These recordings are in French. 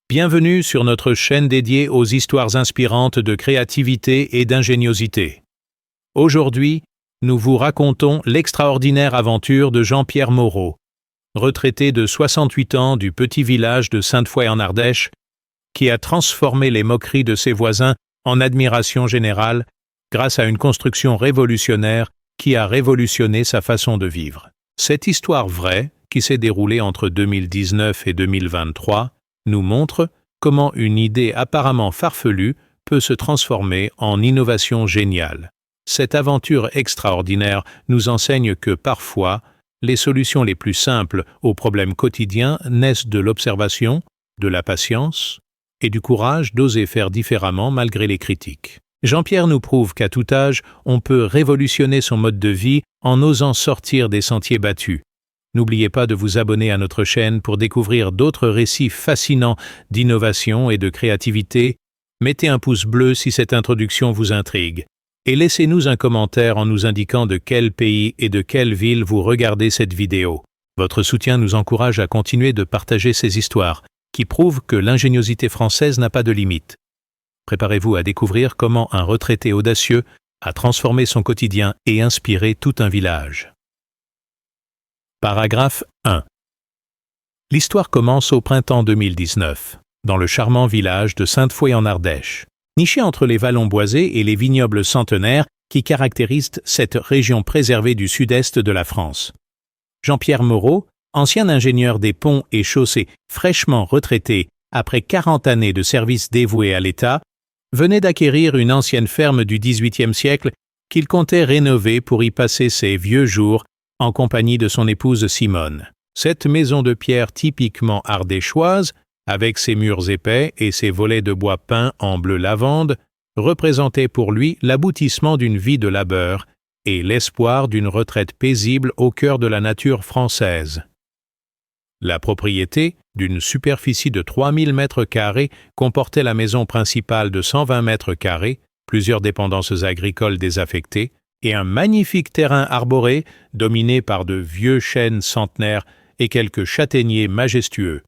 Bienvenue sur notre chaîne dédiée aux histoires inspirantes de créativité et d'ingéniosité. Aujourd'hui, nous vous racontons l'extraordinaire aventure de Jean-Pierre Moreau, retraité de 68 ans du petit village de Sainte-Foy en Ardèche, qui a transformé les moqueries de ses voisins en admiration générale grâce à une construction révolutionnaire qui a révolutionné sa façon de vivre. Cette histoire vraie, qui s'est déroulée entre 2019 et 2023, nous montre comment une idée apparemment farfelue peut se transformer en innovation géniale. Cette aventure extraordinaire nous enseigne que parfois, les solutions les plus simples aux problèmes quotidiens naissent de l'observation, de la patience et du courage d'oser faire différemment malgré les critiques. Jean-Pierre nous prouve qu'à tout âge, on peut révolutionner son mode de vie en osant sortir des sentiers battus. N'oubliez pas de vous abonner à notre chaîne pour découvrir d'autres récits fascinants d'innovation et de créativité. Mettez un pouce bleu si cette introduction vous intrigue. Et laissez-nous un commentaire en nous indiquant de quel pays et de quelle ville vous regardez cette vidéo. Votre soutien nous encourage à continuer de partager ces histoires, qui prouvent que l'ingéniosité française n'a pas de limite. Préparez-vous à découvrir comment un retraité audacieux a transformé son quotidien et inspiré tout un village. Paragraphe 1. L'histoire commence au printemps 2019, dans le charmant village de Sainte-Foy en Ardèche, niché entre les vallons boisés et les vignobles centenaires qui caractérisent cette région préservée du sud-est de la France. Jean-Pierre Moreau, ancien ingénieur des ponts et chaussées fraîchement retraité après 40 années de service dévoué à l'État, venait d'acquérir une ancienne ferme du XVIIIe siècle qu'il comptait rénover pour y passer ses vieux jours en compagnie de son épouse Simone. Cette maison de pierre typiquement ardéchoise, avec ses murs épais et ses volets de bois peint en bleu lavande, représentait pour lui l'aboutissement d'une vie de labeur et l'espoir d'une retraite paisible au cœur de la nature française. La propriété, d'une superficie de 3000 mètres carrés, comportait la maison principale de 120 mètres carrés, plusieurs dépendances agricoles désaffectées, et un magnifique terrain arboré dominé par de vieux chênes centenaires et quelques châtaigniers majestueux.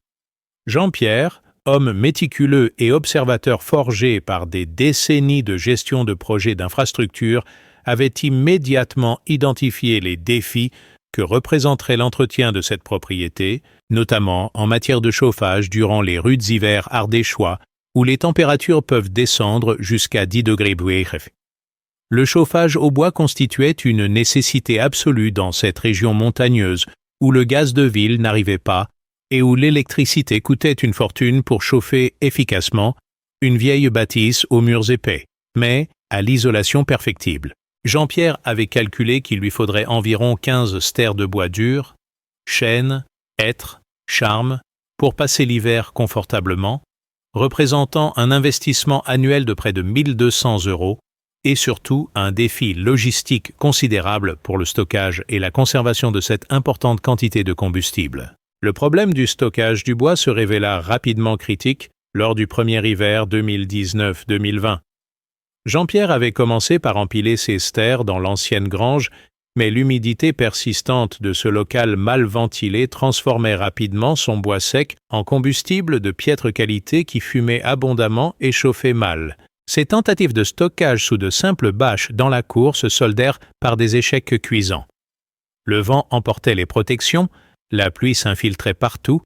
Jean-Pierre, homme méticuleux et observateur forgé par des décennies de gestion de projets d'infrastructure, avait immédiatement identifié les défis que représenterait l'entretien de cette propriété, notamment en matière de chauffage durant les rudes hivers ardéchois, où les températures peuvent descendre jusqu'à 10 degrés Celsius. Le chauffage au bois constituait une nécessité absolue dans cette région montagneuse où le gaz de ville n'arrivait pas et où l'électricité coûtait une fortune pour chauffer efficacement une vieille bâtisse aux murs épais, mais à l'isolation perfectible. Jean-Pierre avait calculé qu'il lui faudrait environ 15 stères de bois dur, chêne, hêtre, charme, pour passer l'hiver confortablement, représentant un investissement annuel de près de 1 200 € et surtout un défi logistique considérable pour le stockage et la conservation de cette importante quantité de combustible. Le problème du stockage du bois se révéla rapidement critique lors du premier hiver 2019-2020. Jean-Pierre avait commencé par empiler ses stères dans l'ancienne grange, mais l'humidité persistante de ce local mal ventilé transformait rapidement son bois sec en combustible de piètre qualité qui fumait abondamment et chauffait mal. Ces tentatives de stockage sous de simples bâches dans la cour se soldèrent par des échecs cuisants. Le vent emportait les protections, la pluie s'infiltrait partout,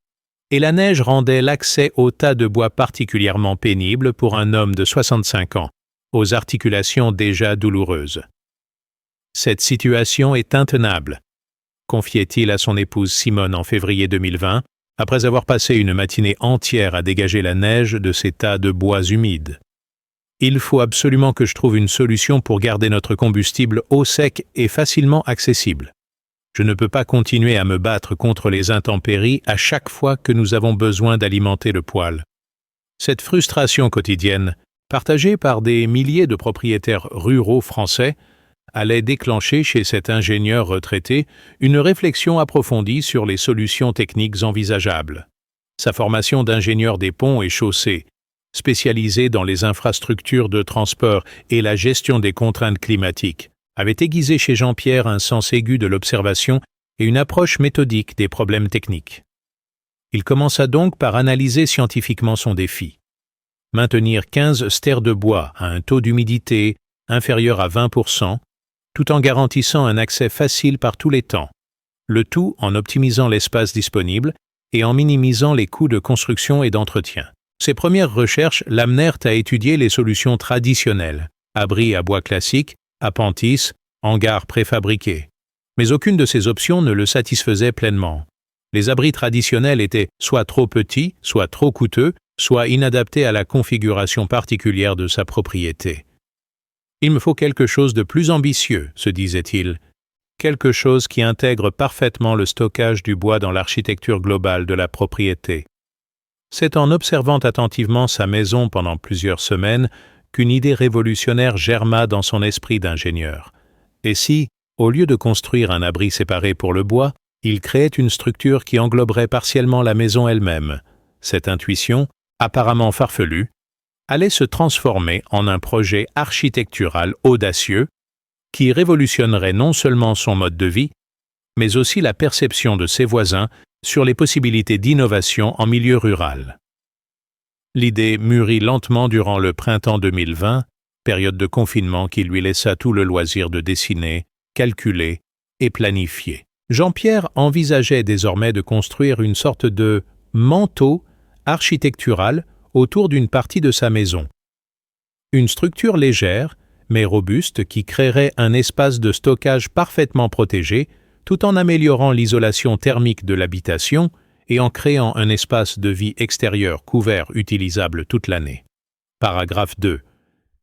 et la neige rendait l'accès au tas de bois particulièrement pénible pour un homme de 65 ans, aux articulations déjà douloureuses. « Cette situation est intenable », confiait-il à son épouse Simone en février 2020, après avoir passé une matinée entière à dégager la neige de ces tas de bois humides. Il faut absolument que je trouve une solution pour garder notre combustible au sec et facilement accessible. Je ne peux pas continuer à me battre contre les intempéries à chaque fois que nous avons besoin d'alimenter le poêle. Cette frustration quotidienne, partagée par des milliers de propriétaires ruraux français, allait déclencher chez cet ingénieur retraité une réflexion approfondie sur les solutions techniques envisageables. Sa formation d'ingénieur des ponts et chaussées, spécialisé dans les infrastructures de transport et la gestion des contraintes climatiques, avait aiguisé chez Jean-Pierre un sens aigu de l'observation et une approche méthodique des problèmes techniques. Il commença donc par analyser scientifiquement son défi. Maintenir 15 stères de bois à un taux d'humidité inférieur à 20%, tout en garantissant un accès facile par tous les temps, le tout en optimisant l'espace disponible et en minimisant les coûts de construction et d'entretien. Ses premières recherches l'amenèrent à étudier les solutions traditionnelles, abris à bois classique, appentis, hangars préfabriqués. Mais aucune de ces options ne le satisfaisait pleinement. Les abris traditionnels étaient soit trop petits, soit trop coûteux, soit inadaptés à la configuration particulière de sa propriété. « Il me faut quelque chose de plus ambitieux », se disait-il, quelque chose qui intègre parfaitement le stockage du bois dans l'architecture globale de la propriété. C'est en observant attentivement sa maison pendant plusieurs semaines qu'une idée révolutionnaire germa dans son esprit d'ingénieur. Et si, au lieu de construire un abri séparé pour le bois, il créait une structure qui engloberait partiellement la maison elle-même, cette intuition, apparemment farfelue, allait se transformer en un projet architectural audacieux qui révolutionnerait non seulement son mode de vie, mais aussi la perception de ses voisins sur les possibilités d'innovation en milieu rural. L'idée mûrit lentement durant le printemps 2020, période de confinement qui lui laissa tout le loisir de dessiner, calculer et planifier. Jean-Pierre envisageait désormais de construire une sorte de manteau architectural autour d'une partie de sa maison. Une structure légère, mais robuste, qui créerait un espace de stockage parfaitement protégé, tout en améliorant l'isolation thermique de l'habitation et en créant un espace de vie extérieur couvert utilisable toute l'année. Paragraphe 2.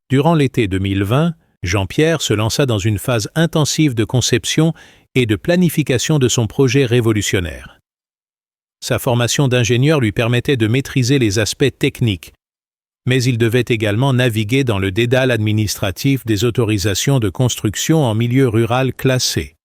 Durant l'été 2020, Jean-Pierre se lança dans une phase intensive de conception et de planification de son projet révolutionnaire. Sa formation d'ingénieur lui permettait de maîtriser les aspects techniques, mais il devait également naviguer dans le dédale administratif des autorisations de construction en milieu rural classé.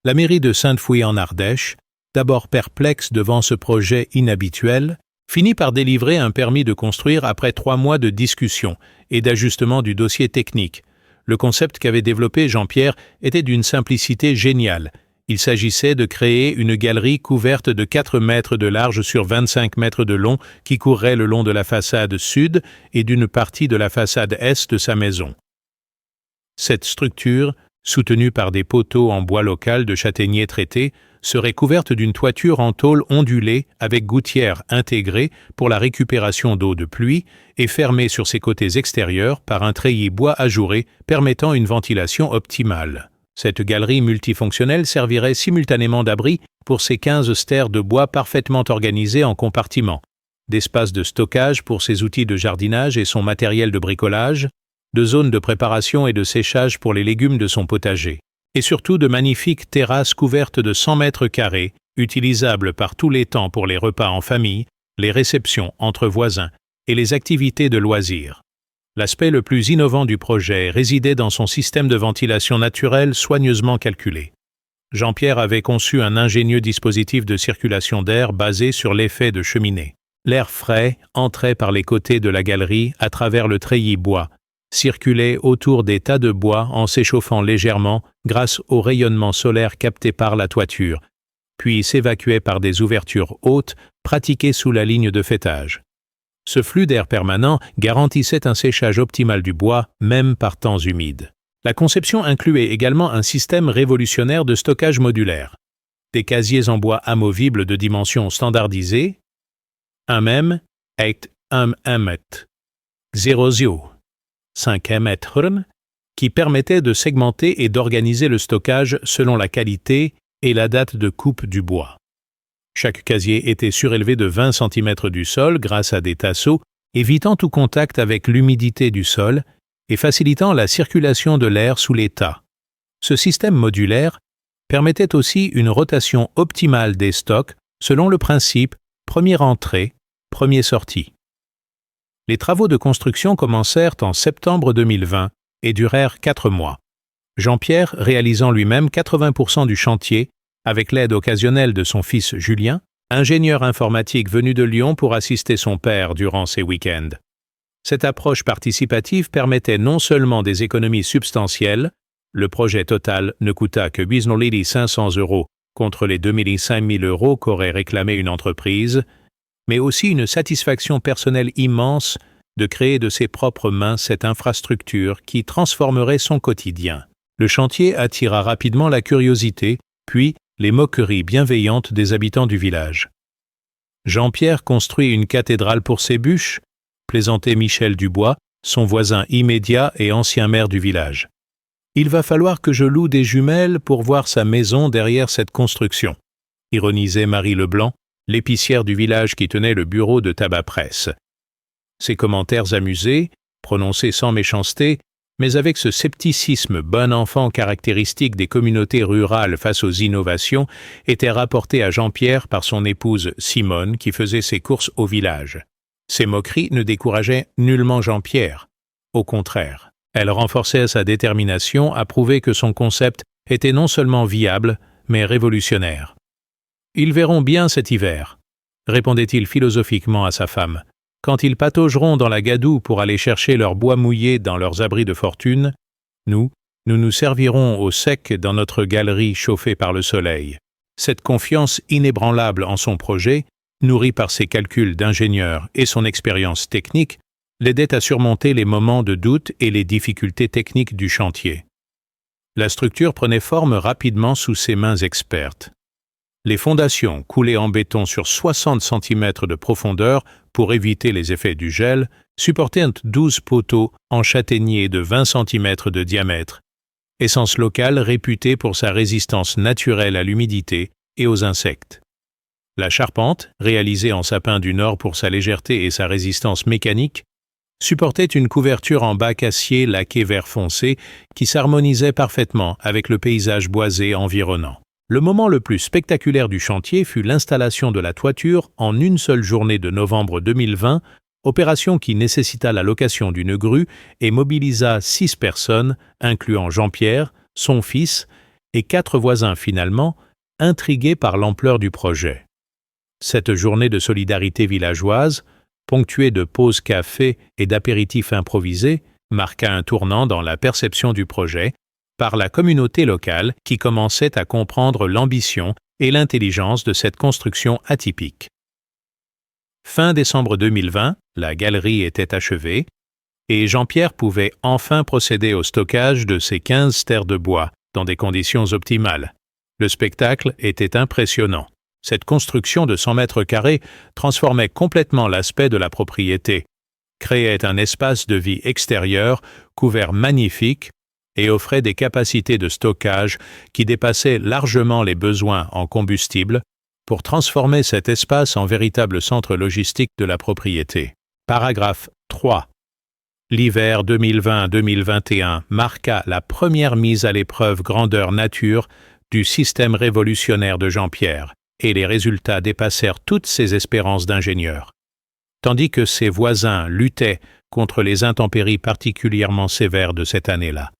La mairie de Sainte-Foy en Ardèche, d'abord perplexe devant ce projet inhabituel, finit par délivrer un permis de construire après 3 mois de discussion et d'ajustement du dossier technique. Le concept qu'avait développé Jean-Pierre était d'une simplicité géniale. Il s'agissait de créer une galerie couverte de 4 mètres de large sur 25 mètres de long qui courrait le long de la façade sud et d'une partie de la façade est de sa maison. Cette structure, soutenue par des poteaux en bois local de châtaignier traité, serait couverte d'une toiture en tôle ondulée avec gouttière intégrée pour la récupération d'eau de pluie et fermée sur ses côtés extérieurs par un treillis bois ajouré permettant une ventilation optimale. Cette galerie multifonctionnelle servirait simultanément d'abri pour ses 15 stères de bois parfaitement organisés en compartiments, d'espace de stockage pour ses outils de jardinage et son matériel de bricolage, de zones de préparation et de séchage pour les légumes de son potager, et surtout de magnifiques terrasses couvertes de 100 mètres carrés, utilisables par tous les temps pour les repas en famille, les réceptions entre voisins et les activités de loisirs. L'aspect le plus innovant du projet résidait dans son système de ventilation naturelle soigneusement calculé. Jean-Pierre avait conçu un ingénieux dispositif de circulation d'air basé sur l'effet de cheminée. L'air frais entrait par les côtés de la galerie à travers le treillis bois, circulait autour des tas de bois en s'échauffant légèrement grâce au rayonnement solaire capté par la toiture, puis s'évacuait par des ouvertures hautes pratiquées sous la ligne de faîtage. Ce flux d'air permanent garantissait un séchage optimal du bois, même par temps humides. La conception incluait également un système révolutionnaire de stockage modulaire. Des casiers en bois amovibles de dimensions standardisées, 1 mm, 8 mm, 0 5 mm, qui permettaient de segmenter et d'organiser le stockage selon la qualité et la date de coupe du bois. Chaque casier était surélevé de 20 cm du sol grâce à des tasseaux, évitant tout contact avec l'humidité du sol et facilitant la circulation de l'air sous les tas. Ce système modulaire permettait aussi une rotation optimale des stocks selon le principe première entrée, premier sorti. Les travaux de construction commencèrent en septembre 2020 et durèrent 4 mois. Jean-Pierre réalisant lui-même 80% du chantier avec l'aide occasionnelle de son fils Julien, ingénieur informatique venu de Lyon pour assister son père durant ses week-ends. Cette approche participative permettait non seulement des économies substantielles, le projet total ne coûta que 500 € contre les 2 000 et 5 000 euros qu'aurait réclamé une entreprise, mais aussi une satisfaction personnelle immense de créer de ses propres mains cette infrastructure qui transformerait son quotidien. Le chantier attira rapidement la curiosité, puis les moqueries bienveillantes des habitants du village. Jean-Pierre construit une cathédrale pour ses bûches, plaisantait Michel Dubois, son voisin immédiat et ancien maire du village. Il va falloir que je loue des jumelles pour voir sa maison derrière cette construction, ironisait Marie Leblanc, l'épicière du village qui tenait le bureau de tabac-presse. Ces commentaires amusés, prononcés sans méchanceté, mais avec ce scepticisme bon enfant caractéristique des communautés rurales face aux innovations, étaient rapportés à Jean-Pierre par son épouse Simone qui faisait ses courses au village. Ces moqueries ne décourageaient nullement Jean-Pierre. Au contraire, elles renforçaient sa détermination à prouver que son concept était non seulement viable, mais révolutionnaire. « Ils verront bien cet hiver », répondait-il philosophiquement à sa femme. « Quand ils pataugeront dans la gadoue pour aller chercher leur bois mouillé dans leurs abris de fortune, nous nous servirons au sec dans notre galerie chauffée par le soleil. » Cette confiance inébranlable en son projet, nourrie par ses calculs d'ingénieur et son expérience technique, l'aidait à surmonter les moments de doute et les difficultés techniques du chantier. La structure prenait forme rapidement sous ses mains expertes. Les fondations, coulées en béton sur 60 cm de profondeur pour éviter les effets du gel, supportaient 12 poteaux en châtaignier de 20 cm de diamètre, essence locale réputée pour sa résistance naturelle à l'humidité et aux insectes. La charpente, réalisée en sapin du Nord pour sa légèreté et sa résistance mécanique, supportait une couverture en bac acier laqué vert foncé qui s'harmonisait parfaitement avec le paysage boisé environnant. Le moment le plus spectaculaire du chantier fut l'installation de la toiture en une seule journée de novembre 2020, opération qui nécessita la location d'une grue et mobilisa 6 personnes, incluant Jean-Pierre, son fils et 4 voisins finalement, intrigués par l'ampleur du projet. Cette journée de solidarité villageoise, ponctuée de pauses café et d'apéritifs improvisés, marqua un tournant dans la perception du projet par la communauté locale qui commençait à comprendre l'ambition et l'intelligence de cette construction atypique. Fin décembre 2020, la galerie était achevée et Jean-Pierre pouvait enfin procéder au stockage de ses 15 stères de bois dans des conditions optimales. Le spectacle était impressionnant. Cette construction de 100 mètres carrés transformait complètement l'aspect de la propriété, créait un espace de vie extérieur couvert magnifique et offrait des capacités de stockage qui dépassaient largement les besoins en combustible pour transformer cet espace en véritable centre logistique de la propriété. Paragraphe 3. L'hiver 2020-2021 marqua la première mise à l'épreuve grandeur nature du système révolutionnaire de Jean-Pierre, et les résultats dépassèrent toutes ses espérances d'ingénieur. Tandis que ses voisins luttaient contre les intempéries particulièrement sévères de cette année-là.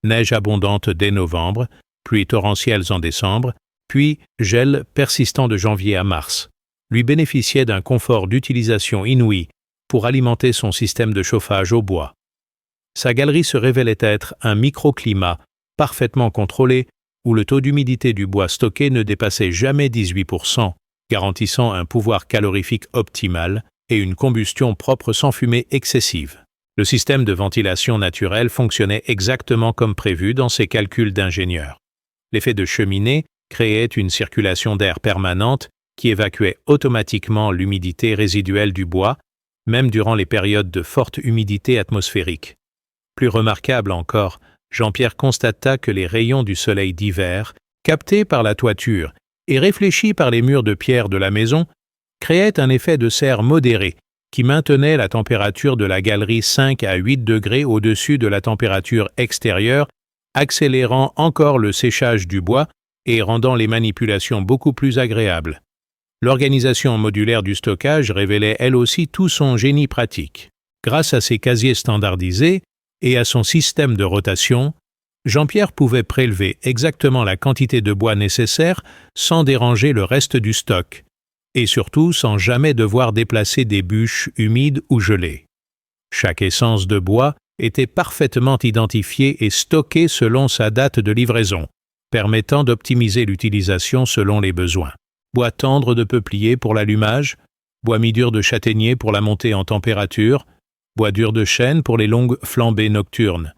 Neige abondante dès novembre, pluies torrentielles en décembre, puis gel persistant de janvier à mars, lui bénéficiait d'un confort d'utilisation inouï pour alimenter son système de chauffage au bois. Sa galerie se révélait être un microclimat parfaitement contrôlé où le taux d'humidité du bois stocké ne dépassait jamais 18%, garantissant un pouvoir calorifique optimal et une combustion propre sans fumée excessive. Le système de ventilation naturelle fonctionnait exactement comme prévu dans ses calculs d'ingénieur. L'effet de cheminée créait une circulation d'air permanente qui évacuait automatiquement l'humidité résiduelle du bois, même durant les périodes de forte humidité atmosphérique. Plus remarquable encore, Jean-Pierre constata que les rayons du soleil d'hiver, captés par la toiture et réfléchis par les murs de pierre de la maison, créaient un effet de serre modéré qui maintenait la température de la galerie 5 à 8 degrés au-dessus de la température extérieure, accélérant encore le séchage du bois et rendant les manipulations beaucoup plus agréables. L'organisation modulaire du stockage révélait elle aussi tout son génie pratique. Grâce à ses casiers standardisés et à son système de rotation, Jean-Pierre pouvait prélever exactement la quantité de bois nécessaire sans déranger le reste du stock, et surtout sans jamais devoir déplacer des bûches humides ou gelées. Chaque essence de bois était parfaitement identifiée et stockée selon sa date de livraison, permettant d'optimiser l'utilisation selon les besoins. Bois tendre de peuplier pour l'allumage, bois mi-dur de châtaignier pour la montée en température, bois dur de chêne pour les longues flambées nocturnes.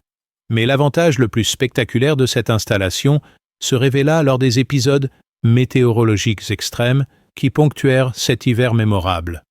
Mais l'avantage le plus spectaculaire de cette installation se révéla lors des épisodes météorologiques extrêmes qui ponctuèrent cet hiver mémorable.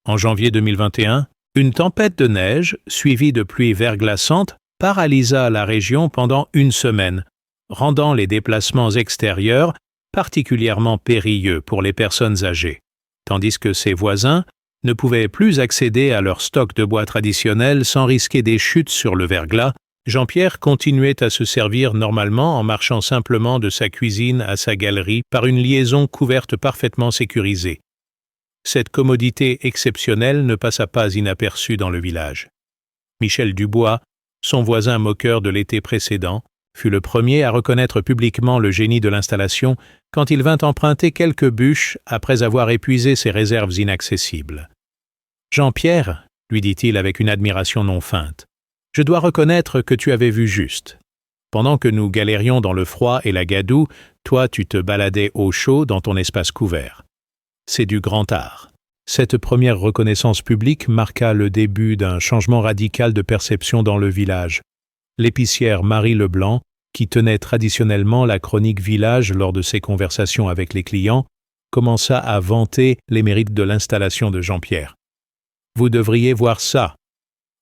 En janvier 2021, une tempête de neige, suivie de pluies verglaçantes, paralysa la région pendant une semaine, rendant les déplacements extérieurs particulièrement périlleux pour les personnes âgées, tandis que ses voisins ne pouvaient plus accéder à leur stock de bois traditionnel sans risquer des chutes sur le verglas. Jean-Pierre continuait à se servir normalement en marchant simplement de sa cuisine à sa galerie par une liaison couverte parfaitement sécurisée. Cette commodité exceptionnelle ne passa pas inaperçue dans le village. Michel Dubois, son voisin moqueur de l'été précédent, fut le premier à reconnaître publiquement le génie de l'installation quand il vint emprunter quelques bûches après avoir épuisé ses réserves inaccessibles. « Jean-Pierre, lui dit-il avec une admiration non feinte, je dois reconnaître que tu avais vu juste. Pendant que nous galérions dans le froid et la gadoue, toi tu te baladais au chaud dans ton espace couvert. C'est du grand art. » Cette première reconnaissance publique marqua le début d'un changement radical de perception dans le village. L'épicière Marie Leblanc, qui tenait traditionnellement la chronique village lors de ses conversations avec les clients, commença à vanter les mérites de l'installation de Jean-Pierre. « Vous devriez voir ça »,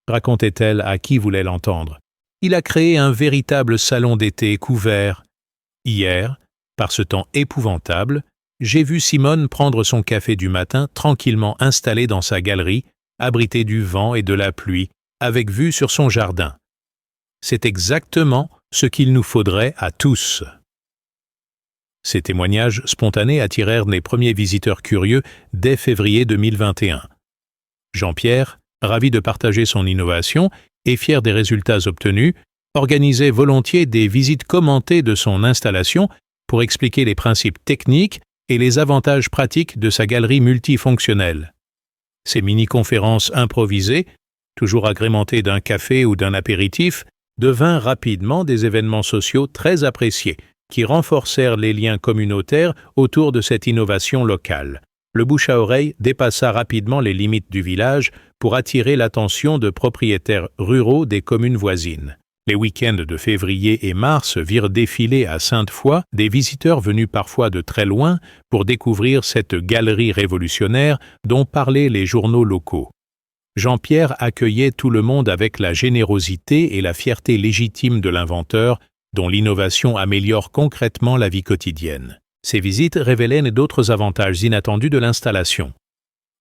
racontait-elle à qui voulait l'entendre. « Il a créé un véritable salon d'été couvert. Hier, par ce temps épouvantable, j'ai vu Simone prendre son café du matin tranquillement installée dans sa galerie, abritée du vent et de la pluie, avec vue sur son jardin. C'est exactement ce qu'il nous faudrait à tous. » Ces témoignages spontanés attirèrent les premiers visiteurs curieux dès février 2021. Jean-Pierre, ravi de partager son innovation et fier des résultats obtenus, organisait volontiers des visites commentées de son installation pour expliquer les principes techniques et les avantages pratiques de sa galerie multifonctionnelle. Ces mini-conférences improvisées, toujours agrémentées d'un café ou d'un apéritif, devinrent rapidement des événements sociaux très appréciés, qui renforcèrent les liens communautaires autour de cette innovation locale. Le bouche-à-oreille dépassa rapidement les limites du village pour attirer l'attention de propriétaires ruraux des communes voisines. Les week-ends de février et mars virent défiler à Sainte-Foy des visiteurs venus parfois de très loin pour découvrir cette galerie révolutionnaire dont parlaient les journaux locaux. Jean-Pierre accueillait tout le monde avec la générosité et la fierté légitime de l'inventeur, dont l'innovation améliore concrètement la vie quotidienne. Ces visites révélaient d'autres avantages inattendus de l'installation.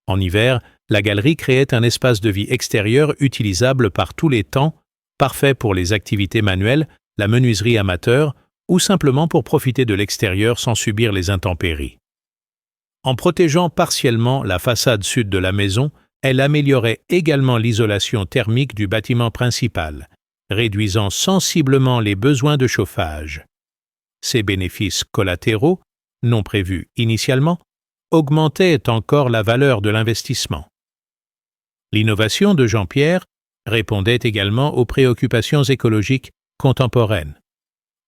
En hiver, la galerie créait un espace de vie extérieur utilisable par tous les temps, parfait pour les activités manuelles, la menuiserie amateur ou simplement pour profiter de l'extérieur sans subir les intempéries. En protégeant partiellement la façade sud de la maison, elle améliorait également l'isolation thermique du bâtiment principal, réduisant sensiblement les besoins de chauffage. Ces bénéfices collatéraux, non prévus initialement, augmentaient encore la valeur de l'investissement. L'innovation de Jean-Pierre répondait également aux préoccupations écologiques contemporaines.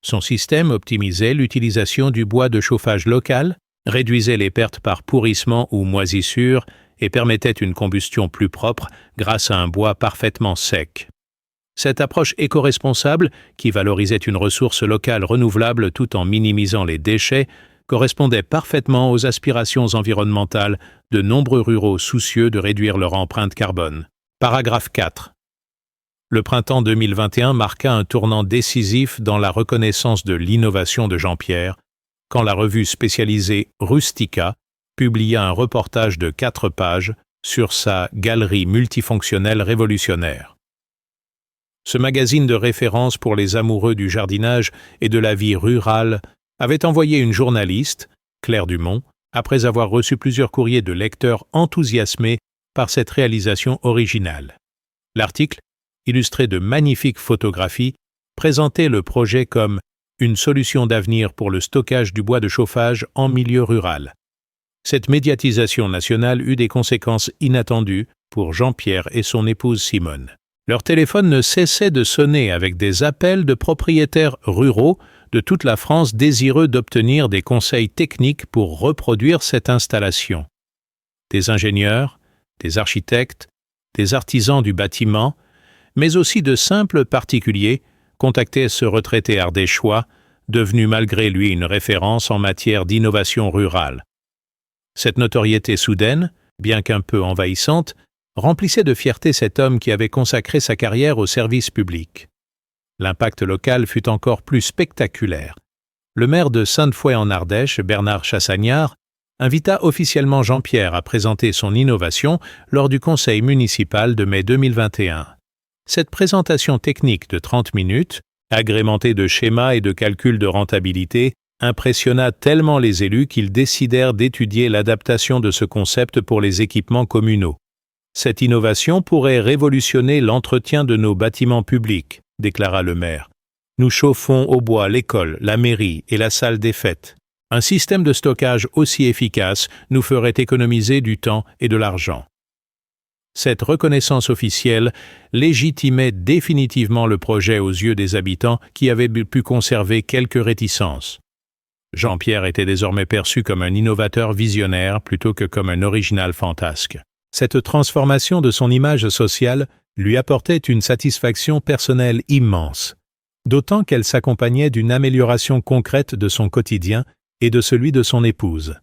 Son système optimisait l'utilisation du bois de chauffage local, réduisait les pertes par pourrissement ou moisissure et permettait une combustion plus propre grâce à un bois parfaitement sec. Cette approche éco-responsable, qui valorisait une ressource locale renouvelable tout en minimisant les déchets, correspondait parfaitement aux aspirations environnementales de nombreux ruraux soucieux de réduire leur empreinte carbone. Paragraphe 4. Le printemps 2021 marqua un tournant décisif dans la reconnaissance de l'innovation de Jean-Pierre, quand la revue spécialisée Rustica publia un reportage de 4 pages sur sa galerie multifonctionnelle révolutionnaire. Ce magazine de référence pour les amoureux du jardinage et de la vie rurale avait envoyé une journaliste, Claire Dumont, après avoir reçu plusieurs courriers de lecteurs enthousiasmés par cette réalisation originale. L'article, illustré de magnifiques photographies, présentait le projet comme une solution d'avenir pour le stockage du bois de chauffage en milieu rural. Cette médiatisation nationale eut des conséquences inattendues pour Jean-Pierre et son épouse Simone. Leur téléphone ne cessait de sonner avec des appels de propriétaires ruraux de toute la France désireux d'obtenir des conseils techniques pour reproduire cette installation. Des ingénieurs, des architectes, des artisans du bâtiment, mais aussi de simples particuliers contactaient ce retraité ardéchois, devenu malgré lui une référence en matière d'innovation rurale. Cette notoriété soudaine, bien qu'un peu envahissante, remplissait de fierté cet homme qui avait consacré sa carrière au service public. L'impact local fut encore plus spectaculaire. Le maire de Sainte-Foy-en-Ardèche, Bernard Chassagnard, invita officiellement Jean-Pierre à présenter son innovation lors du conseil municipal de mai 2021. Cette présentation technique de 30 minutes, agrémentée de schémas et de calculs de rentabilité, impressionna tellement les élus qu'ils décidèrent d'étudier l'adaptation de ce concept pour les équipements communaux. Cette innovation pourrait révolutionner l'entretien de nos bâtiments publics, déclara le maire. Nous chauffons au bois l'école, la mairie et la salle des fêtes. Un système de stockage aussi efficace nous ferait économiser du temps et de l'argent. Cette reconnaissance officielle légitimait définitivement le projet aux yeux des habitants qui avaient pu conserver quelques réticences. Jean-Pierre était désormais perçu comme un innovateur visionnaire plutôt que comme un original fantasque. Cette transformation de son image sociale lui apportait une satisfaction personnelle immense, d'autant qu'elle s'accompagnait d'une amélioration concrète de son quotidien et de celui de son épouse.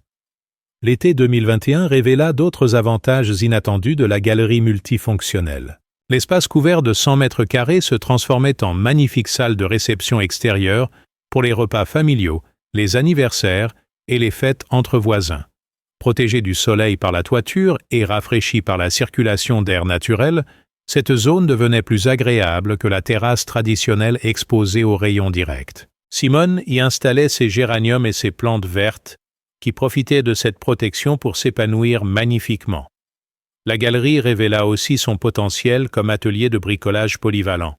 L'été 2021 révéla d'autres avantages inattendus de la galerie multifonctionnelle. L'espace couvert de 100 mètres carrés se transformait en magnifique salle de réception extérieure pour les repas familiaux, les anniversaires et les fêtes entre voisins. Protégée du soleil par la toiture et rafraîchie par la circulation d'air naturel, cette zone devenait plus agréable que la terrasse traditionnelle exposée aux rayons directs. Simone y installait ses géraniums et ses plantes vertes qui profitaient de cette protection pour s'épanouir magnifiquement. La galerie révéla aussi son potentiel comme atelier de bricolage polyvalent.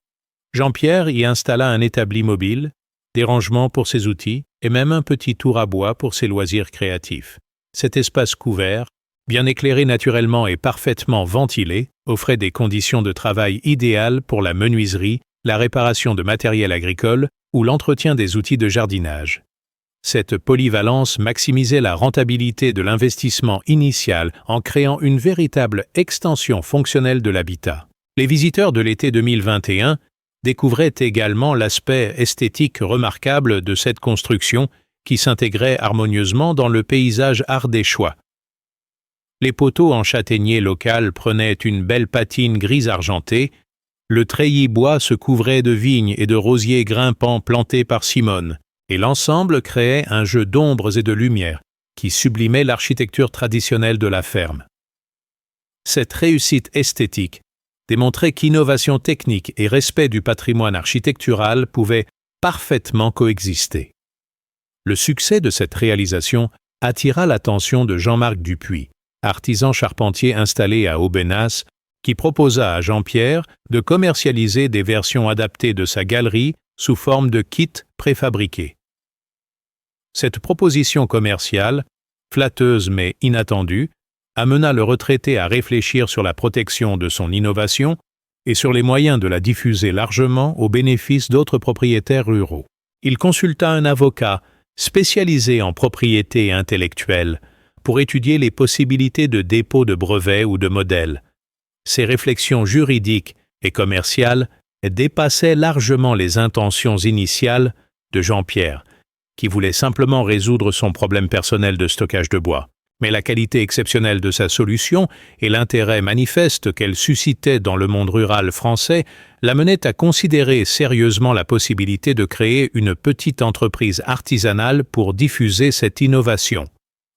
Jean-Pierre y installa un établi mobile, des rangements pour ses outils et même un petit tour à bois pour ses loisirs créatifs. Cet espace couvert, bien éclairé naturellement et parfaitement ventilé, offrait des conditions de travail idéales pour la menuiserie, la réparation de matériel agricole ou l'entretien des outils de jardinage. Cette polyvalence maximisait la rentabilité de l'investissement initial en créant une véritable extension fonctionnelle de l'habitat. Les visiteurs de l'été 2021 découvraient également l'aspect esthétique remarquable de cette construction qui s'intégrait harmonieusement dans le paysage ardéchois. Les poteaux en châtaignier local prenaient une belle patine grise argentée, le treillis bois se couvrait de vignes et de rosiers grimpants plantés par Simone, et l'ensemble créait un jeu d'ombres et de lumière qui sublimait l'architecture traditionnelle de la ferme. Cette réussite esthétique démontrait qu'innovation technique et respect du patrimoine architectural pouvaient parfaitement coexister. Le succès de cette réalisation attira l'attention de Jean-Marc Dupuis, artisan charpentier installé à Aubenas, qui proposa à Jean-Pierre de commercialiser des versions adaptées de sa galerie sous forme de kits préfabriqués. Cette proposition commerciale, flatteuse mais inattendue, amena le retraité à réfléchir sur la protection de son innovation et sur les moyens de la diffuser largement au bénéfice d'autres propriétaires ruraux. Il consulta un avocat spécialisé en propriété intellectuelle pour étudier les possibilités de dépôt de brevets ou de modèles. Ses réflexions juridiques et commerciales dépassaient largement les intentions initiales de Jean-Pierre, qui voulait simplement résoudre son problème personnel de stockage de bois. Mais la qualité exceptionnelle de sa solution et l'intérêt manifeste qu'elle suscitait dans le monde rural français l'amenaient à considérer sérieusement la possibilité de créer une petite entreprise artisanale pour diffuser cette innovation.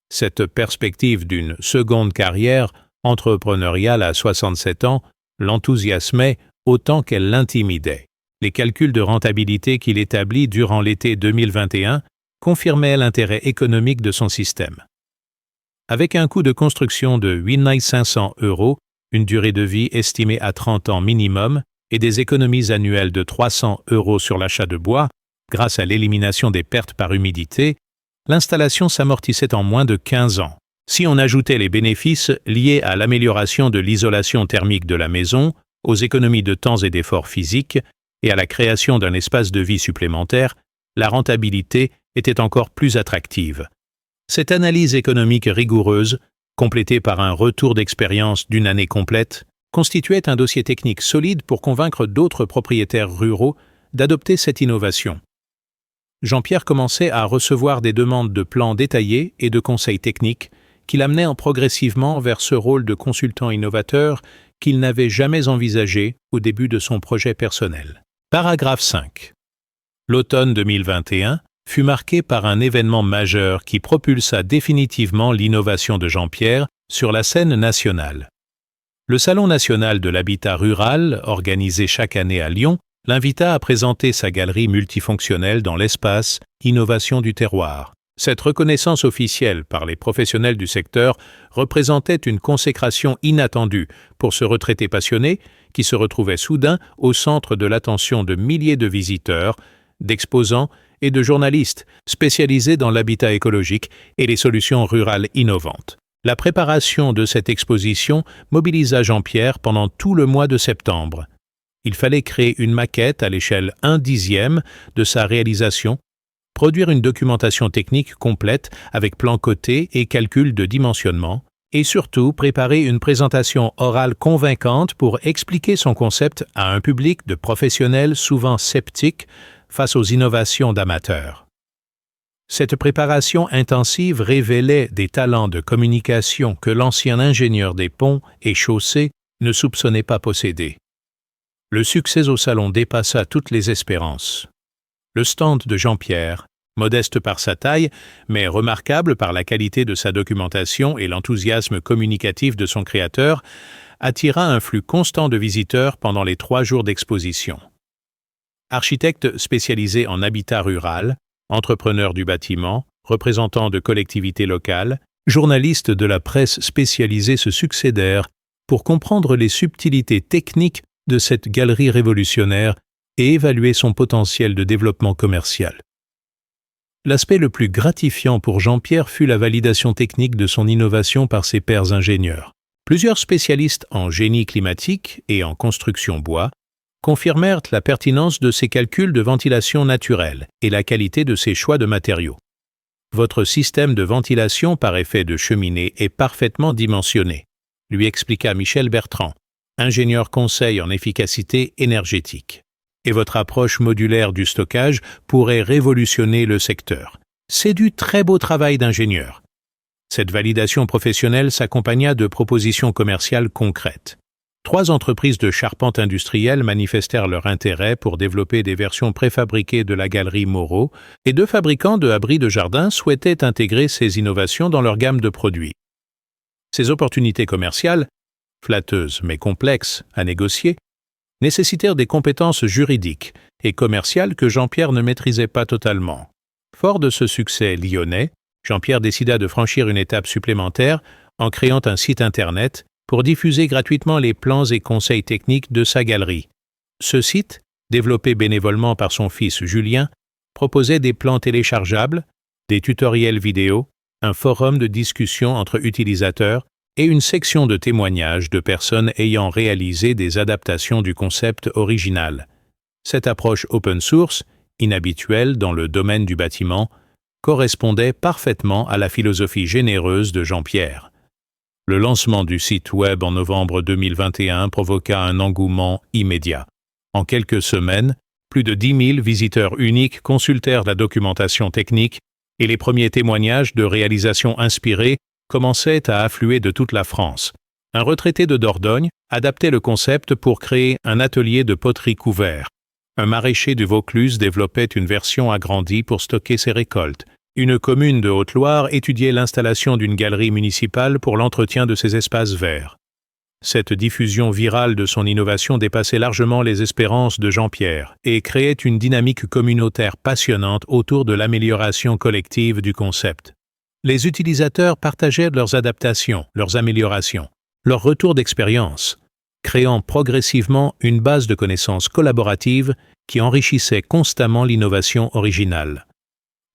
Cette perspective d'une seconde carrière entrepreneuriale à 67 ans l'enthousiasmait autant qu'elle l'intimidait. Les calculs de rentabilité qu'il établit durant l'été 2021 confirmaient l'intérêt économique de son système. Avec un coût de construction de 8 500 €, une durée de vie estimée à 30 ans minimum et des économies annuelles de 300 € sur l'achat de bois, grâce à l'élimination des pertes par humidité, l'installation s'amortissait en moins de 15 ans. Si on ajoutait les bénéfices liés à l'amélioration de l'isolation thermique de la maison, aux économies de temps et d'efforts physiques, et à la création d'un espace de vie supplémentaire, la rentabilité était encore plus attractive. Cette analyse économique rigoureuse, complétée par un retour d'expérience d'une année complète, constituait un dossier technique solide pour convaincre d'autres propriétaires ruraux d'adopter cette innovation. Jean-Pierre commençait à recevoir des demandes de plans détaillés et de conseils techniques qui l'amenaient progressivement vers ce rôle de consultant innovateur qu'il n'avait jamais envisagé au début de son projet personnel. Paragraphe 5. L'automne 2021 fut marqué par un événement majeur qui propulsa définitivement l'innovation de Jean-Pierre sur la scène nationale. Le Salon national de l'habitat rural, organisé chaque année à Lyon, l'invita à présenter sa galerie multifonctionnelle dans l'espace Innovation du terroir. Cette reconnaissance officielle par les professionnels du secteur représentait une consécration inattendue pour ce retraité passionné qui se retrouvait soudain au centre de l'attention de milliers de visiteurs, d'exposants et de journalistes spécialisés dans l'habitat écologique et les solutions rurales innovantes. La préparation de cette exposition mobilisa Jean-Pierre pendant tout le mois de septembre. Il fallait créer une maquette à l'échelle 1/10 de sa réalisation, produire une documentation technique complète avec plan coté et calcul de dimensionnement, et surtout préparer une présentation orale convaincante pour expliquer son concept à un public de professionnels souvent sceptiques face aux innovations d'amateurs. Cette préparation intensive révélait des talents de communication que l'ancien ingénieur des ponts et chaussées ne soupçonnait pas posséder. Le succès au salon dépassa toutes les espérances. Le stand de Jean-Pierre, modeste par sa taille, mais remarquable par la qualité de sa documentation et l'enthousiasme communicatif de son créateur, attira un flux constant de visiteurs pendant les 3 jours d'exposition. Architectes spécialisés en habitat rural, entrepreneurs du bâtiment, représentants de collectivités locales, journalistes de la presse spécialisée se succédèrent pour comprendre les subtilités techniques de cette galerie révolutionnaire et évaluer son potentiel de développement commercial. L'aspect le plus gratifiant pour Jean-Pierre fut la validation technique de son innovation par ses pairs ingénieurs. Plusieurs spécialistes en génie climatique et en construction bois confirmèrent la pertinence de ses calculs de ventilation naturelle et la qualité de ses choix de matériaux. Votre système de ventilation par effet de cheminée est parfaitement dimensionné, lui expliqua Michel Bertrand, ingénieur conseil en efficacité énergétique. Et votre approche modulaire du stockage pourrait révolutionner le secteur. C'est du très beau travail d'ingénieur. Cette validation professionnelle s'accompagna de propositions commerciales concrètes. 3 entreprises de charpente industrielle manifestèrent leur intérêt pour développer des versions préfabriquées de la galerie Moreau et 2 fabricants de abris de jardin souhaitaient intégrer ces innovations dans leur gamme de produits. Ces opportunités commerciales, flatteuses mais complexes à négocier, nécessitèrent des compétences juridiques et commerciales que Jean-Pierre ne maîtrisait pas totalement. Fort de ce succès lyonnais, Jean-Pierre décida de franchir une étape supplémentaire en créant un site Internet pour diffuser gratuitement les plans et conseils techniques de sa galerie. Ce site, développé bénévolement par son fils Julien, proposait des plans téléchargeables, des tutoriels vidéo, un forum de discussion entre utilisateurs et une section de témoignages de personnes ayant réalisé des adaptations du concept original. Cette approche open source, inhabituelle dans le domaine du bâtiment, correspondait parfaitement à la philosophie généreuse de Jean-Pierre. Le lancement du site web en novembre 2021 provoqua un engouement immédiat. En quelques semaines, plus de 10 000 visiteurs uniques consultèrent la documentation technique et les premiers témoignages de réalisations inspirées commençaient à affluer de toute la France. Un retraité de Dordogne adaptait le concept pour créer un atelier de poterie couvert. Un maraîcher du Vaucluse développait une version agrandie pour stocker ses récoltes. Une commune de Haute-Loire étudiait l'installation d'une galerie municipale pour l'entretien de ses espaces verts. Cette diffusion virale de son innovation dépassait largement les espérances de Jean-Pierre et créait une dynamique communautaire passionnante autour de l'amélioration collective du concept. Les utilisateurs partageaient leurs adaptations, leurs améliorations, leurs retours d'expérience, créant progressivement une base de connaissances collaboratives qui enrichissait constamment l'innovation originale.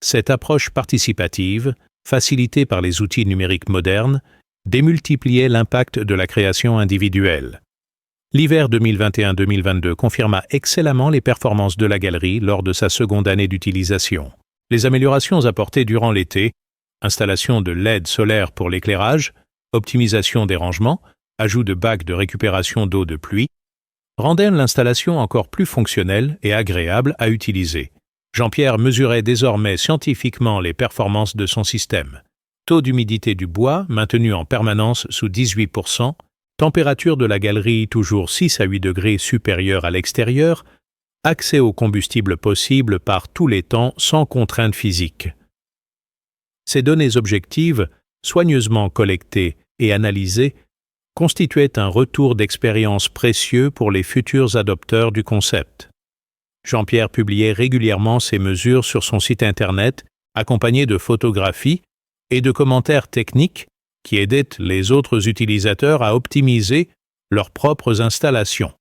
Cette approche participative, facilitée par les outils numériques modernes, démultipliait l'impact de la création individuelle. L'hiver 2021-2022 confirma excellemment les performances de la galerie lors de sa seconde année d'utilisation. Les améliorations apportées durant l'été, installation de LED solaire pour l'éclairage, optimisation des rangements, ajout de bacs de récupération d'eau de pluie, rendaient l'installation encore plus fonctionnelle et agréable à utiliser. Jean-Pierre mesurait désormais scientifiquement les performances de son système. Taux d'humidité du bois maintenu en permanence sous 18%, température de la galerie toujours 6 à 8 degrés supérieure à l'extérieur, accès au combustible possible par tous les temps sans contrainte physique. Ces données objectives, soigneusement collectées et analysées, constituaient un retour d'expérience précieux pour les futurs adopteurs du concept. Jean-Pierre publiait régulièrement ces mesures sur son site Internet, accompagné de photographies et de commentaires techniques qui aidaient les autres utilisateurs à optimiser leurs propres installations.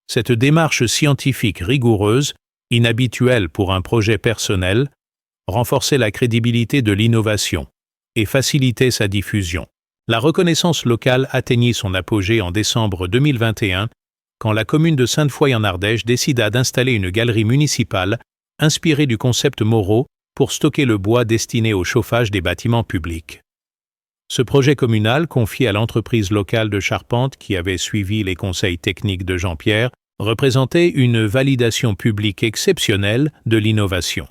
Cette démarche scientifique rigoureuse, inhabituelle pour un projet personnel, renforçait la crédibilité de l'innovation et facilitait sa diffusion. La reconnaissance locale atteignit son apogée en décembre 2021, quand la commune de Sainte-Foy en Ardèche décida d'installer une galerie municipale inspirée du concept Moreau pour stocker le bois destiné au chauffage des bâtiments publics. Ce projet communal, confié à l'entreprise locale de charpente qui avait suivi les conseils techniques de Jean-Pierre, représentait une validation publique exceptionnelle de l'innovation.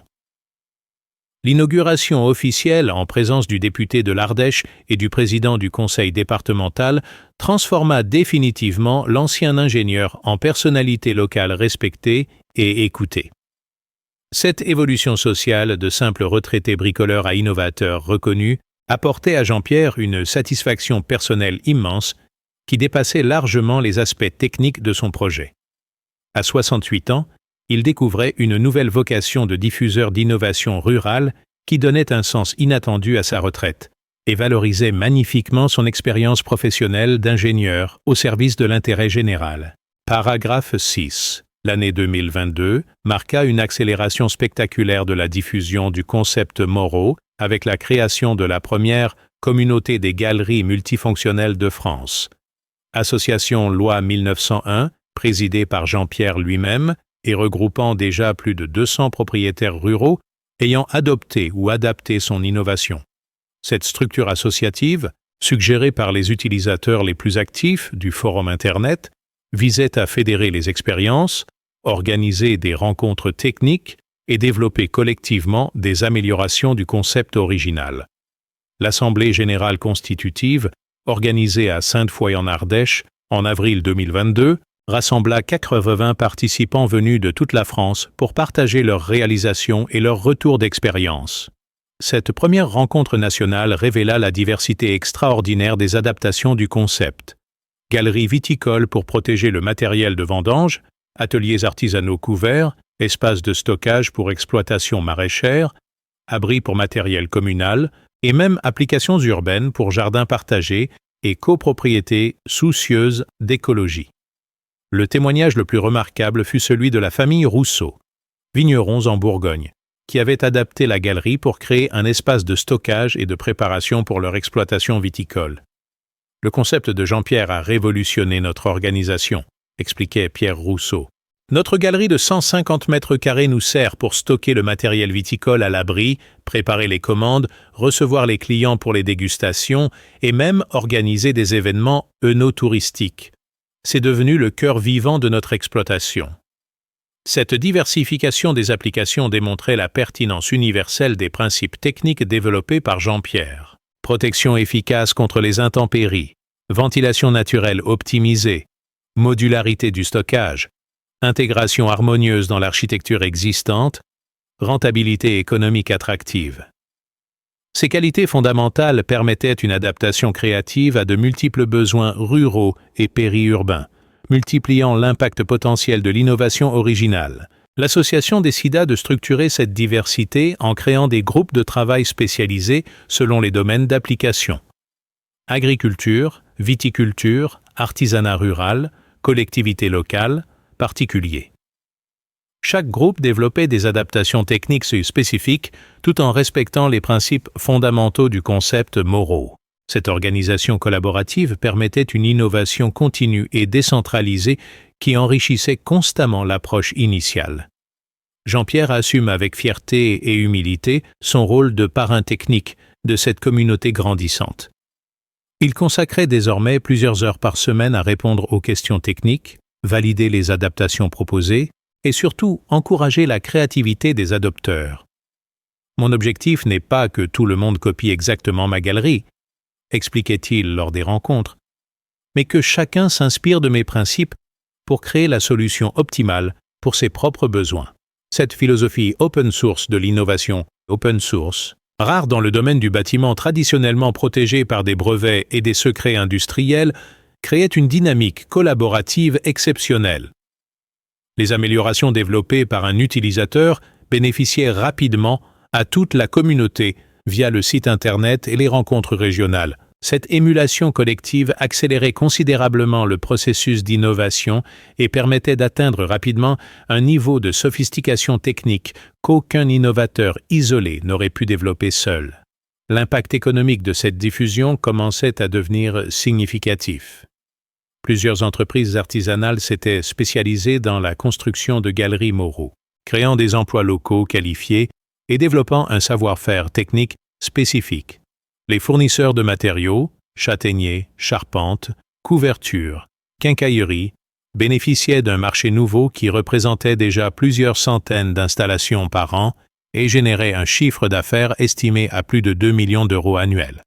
L'inauguration officielle en présence du député de l'Ardèche et du président du conseil départemental transforma définitivement l'ancien ingénieur en personnalité locale respectée et écoutée. Cette évolution sociale de simple retraité bricoleur à innovateur reconnu apportait à Jean-Pierre une satisfaction personnelle immense qui dépassait largement les aspects techniques de son projet. À 68 ans, il découvrait une nouvelle vocation de diffuseur d'innovation rurale qui donnait un sens inattendu à sa retraite et valorisait magnifiquement son expérience professionnelle d'ingénieur au service de l'intérêt général. Paragraphe 6. L'année 2022 marqua une accélération spectaculaire de la diffusion du concept Moreau avec la création de la première Communauté des galeries multifonctionnelles de France. Association Loi 1901, présidée par Jean-Pierre lui-même et regroupant déjà plus de 200 propriétaires ruraux ayant adopté ou adapté son innovation. Cette structure associative, suggérée par les utilisateurs les plus actifs du forum Internet, visait à fédérer les expériences, organiser des rencontres techniques et développer collectivement des améliorations du concept original. L'Assemblée générale constitutive, organisée à Sainte-Foy en Ardèche en avril 2022, rassembla 80 participants venus de toute la France pour partager leurs réalisations et leurs retours d'expérience. Cette première rencontre nationale révéla la diversité extraordinaire des adaptations du concept. Galeries viticoles pour protéger le matériel de vendange, ateliers artisanaux couverts, espaces de stockage pour exploitation maraîchère, abris pour matériel communal et même applications urbaines pour jardins partagés et copropriétés soucieuses d'écologie. Le témoignage le plus remarquable fut celui de la famille Rousseau, vignerons en Bourgogne, qui avaient adapté la galerie pour créer un espace de stockage et de préparation pour leur exploitation viticole. Le concept de Jean-Pierre a révolutionné notre organisation, expliquait Pierre Rousseau. Notre galerie de 150 mètres carrés nous sert pour stocker le matériel viticole à l'abri, préparer les commandes, recevoir les clients pour les dégustations et même organiser des événements œnotouristiques. C'est devenu le cœur vivant de notre exploitation. Cette diversification des applications démontrait la pertinence universelle des principes techniques développés par Jean-Pierre. Protection efficace contre les intempéries, ventilation naturelle optimisée, modularité du stockage, intégration harmonieuse dans l'architecture existante, rentabilité économique attractive. Ces qualités fondamentales permettaient une adaptation créative à de multiples besoins ruraux et périurbains, multipliant l'impact potentiel de l'innovation originale. L'association décida de structurer cette diversité en créant des groupes de travail spécialisés selon les domaines d'application. Agriculture, viticulture, artisanat rural, collectivité locale, particuliers. Chaque groupe développait des adaptations techniques spécifiques tout en respectant les principes fondamentaux du concept Moreau. Cette organisation collaborative permettait une innovation continue et décentralisée qui enrichissait constamment l'approche initiale. Jean-Pierre assume avec fierté et humilité son rôle de parrain technique de cette communauté grandissante. Il consacrait désormais plusieurs heures par semaine à répondre aux questions techniques, valider les adaptations proposées et surtout encourager la créativité des adopteurs. Mon objectif n'est pas que tout le monde copie exactement ma galerie, expliquait-il lors des rencontres, mais que chacun s'inspire de mes principes pour créer la solution optimale pour ses propres besoins. Cette philosophie open source de l'innovation open source, rare dans le domaine du bâtiment traditionnellement protégé par des brevets et des secrets industriels, créait une dynamique collaborative exceptionnelle. Les améliorations développées par un utilisateur bénéficiaient rapidement à toute la communauté via le site Internet et les rencontres régionales. Cette émulation collective accélérait considérablement le processus d'innovation et permettait d'atteindre rapidement un niveau de sophistication technique qu'aucun innovateur isolé n'aurait pu développer seul. L'impact économique de cette diffusion commençait à devenir significatif. Plusieurs entreprises artisanales s'étaient spécialisées dans la construction de galeries Moreau, créant des emplois locaux qualifiés et développant un savoir-faire technique spécifique. Les fournisseurs de matériaux, châtaigniers, charpentes, couvertures, quincailleries, bénéficiaient d'un marché nouveau qui représentait déjà plusieurs centaines d'installations par an et générait un chiffre d'affaires estimé à plus de 2 millions d'euros annuels.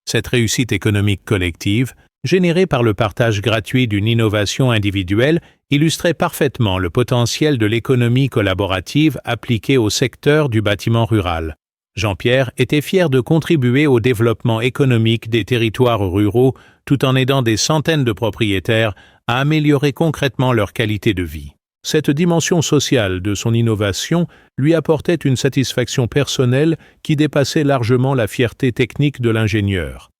Cette réussite économique collective, générée par le partage gratuit d'une innovation individuelle, illustrait parfaitement le potentiel de l'économie collaborative appliquée au secteur du bâtiment rural. Jean-Pierre était fier de contribuer au développement économique des territoires ruraux tout en aidant des centaines de propriétaires à améliorer concrètement leur qualité de vie. Cette dimension sociale de son innovation lui apportait une satisfaction personnelle qui dépassait largement la fierté technique de l'ingénieur.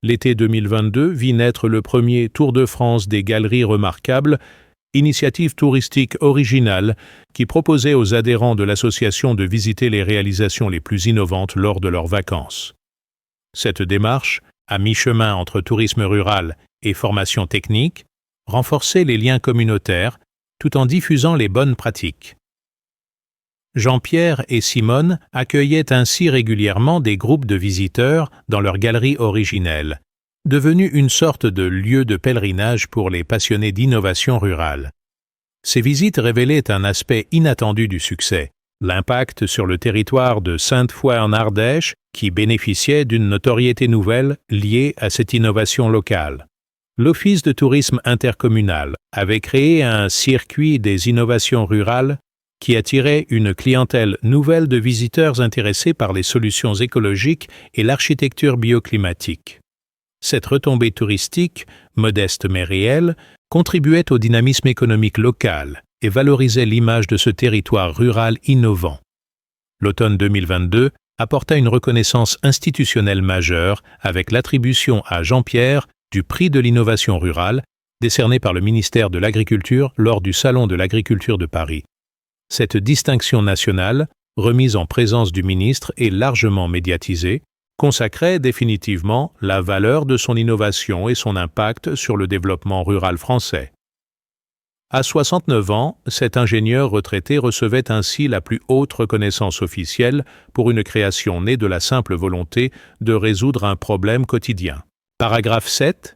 L'été 2022 vit naître le premier Tour de France des Galeries Remarquables, initiative touristique originale qui proposait aux adhérents de l'association de visiter les réalisations les plus innovantes lors de leurs vacances. Cette démarche, à mi-chemin entre tourisme rural et formation technique, renforçait les liens communautaires tout en diffusant les bonnes pratiques. Jean-Pierre et Simone accueillaient ainsi régulièrement des groupes de visiteurs dans leurs galeries originelles, devenue une sorte de lieu de pèlerinage pour les passionnés d'innovation rurale. Ces visites révélaient un aspect inattendu du succès, l'impact sur le territoire de Sainte-Foy-en-Ardèche qui bénéficiait d'une notoriété nouvelle liée à cette innovation locale. L'Office de tourisme intercommunal avait créé un circuit des innovations rurales qui attirait une clientèle nouvelle de visiteurs intéressés par les solutions écologiques et l'architecture bioclimatique. Cette retombée touristique, modeste mais réelle, contribuait au dynamisme économique local et valorisait l'image de ce territoire rural innovant. L'automne 2022 apporta une reconnaissance institutionnelle majeure avec l'attribution à Jean-Pierre du prix de l'innovation rurale, décerné par le ministère de l'Agriculture lors du Salon de l'Agriculture de Paris. Cette distinction nationale, remise en présence du ministre et largement médiatisée, consacrait définitivement la valeur de son innovation et son impact sur le développement rural français. À 69 ans, cet ingénieur retraité recevait ainsi la plus haute reconnaissance officielle pour une création née de la simple volonté de résoudre un problème quotidien. Paragraphe 7.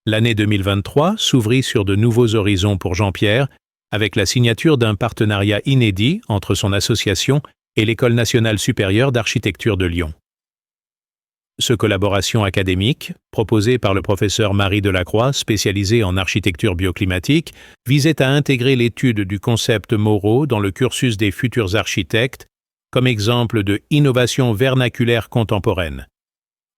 L'année 2023 s'ouvrit sur de nouveaux horizons pour Jean-Pierre, avec la signature d'un partenariat inédit entre son association et l'École nationale supérieure d'architecture de Lyon. Cette collaboration académique, proposée par le professeur Marie Delacroix, spécialisé en architecture bioclimatique, visait à intégrer l'étude du concept Moreau dans le cursus des futurs architectes, comme exemple de innovation vernaculaire contemporaine.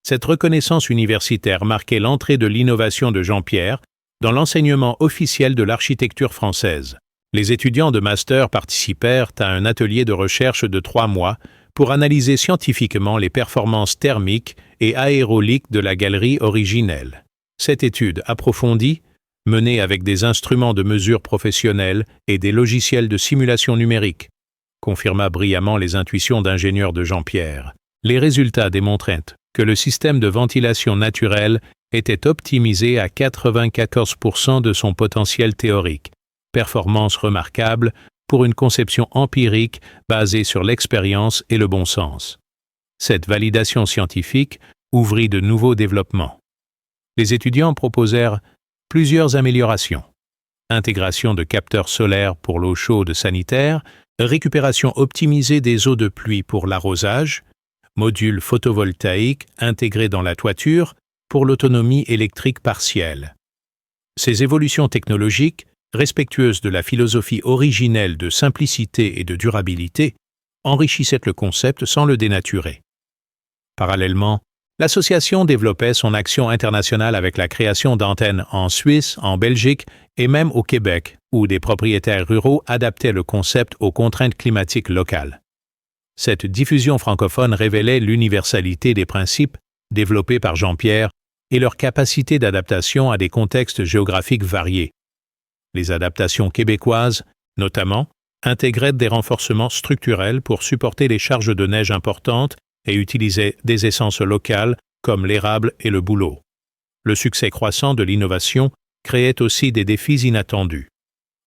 Cette reconnaissance universitaire marquait l'entrée de l'innovation de Jean-Pierre dans l'enseignement officiel de l'architecture française. Les étudiants de master participèrent à un atelier de recherche de 3 mois pour analyser scientifiquement les performances thermiques et aérauliques de la galerie originelle. Cette étude approfondie, menée avec des instruments de mesure professionnels et des logiciels de simulation numérique, confirma brillamment les intuitions d'ingénieur de Jean-Pierre. Les résultats démontraient que le système de ventilation naturelle était optimisé à 94% de son potentiel théorique, performance remarquable pour une conception empirique basée sur l'expérience et le bon sens. Cette validation scientifique ouvrit de nouveaux développements. Les étudiants proposèrent plusieurs améliorations. Intégration de capteurs solaires pour l'eau chaude sanitaire, récupération optimisée des eaux de pluie pour l'arrosage, module photovoltaïque intégré dans la toiture pour l'autonomie électrique partielle. Ces évolutions technologiques, respectueuses de la philosophie originelle de simplicité et de durabilité, enrichissaient le concept sans le dénaturer. Parallèlement, l'association développait son action internationale avec la création d'antennes en Suisse, en Belgique et même au Québec, où des propriétaires ruraux adaptaient le concept aux contraintes climatiques locales. Cette diffusion francophone révélait l'universalité des principes développés par Jean-Pierre et leur capacité d'adaptation à des contextes géographiques variés. Les adaptations québécoises, notamment, intégraient des renforcements structurels pour supporter les charges de neige importantes et utilisaient des essences locales comme l'érable et le bouleau. Le succès croissant de l'innovation créait aussi des défis inattendus.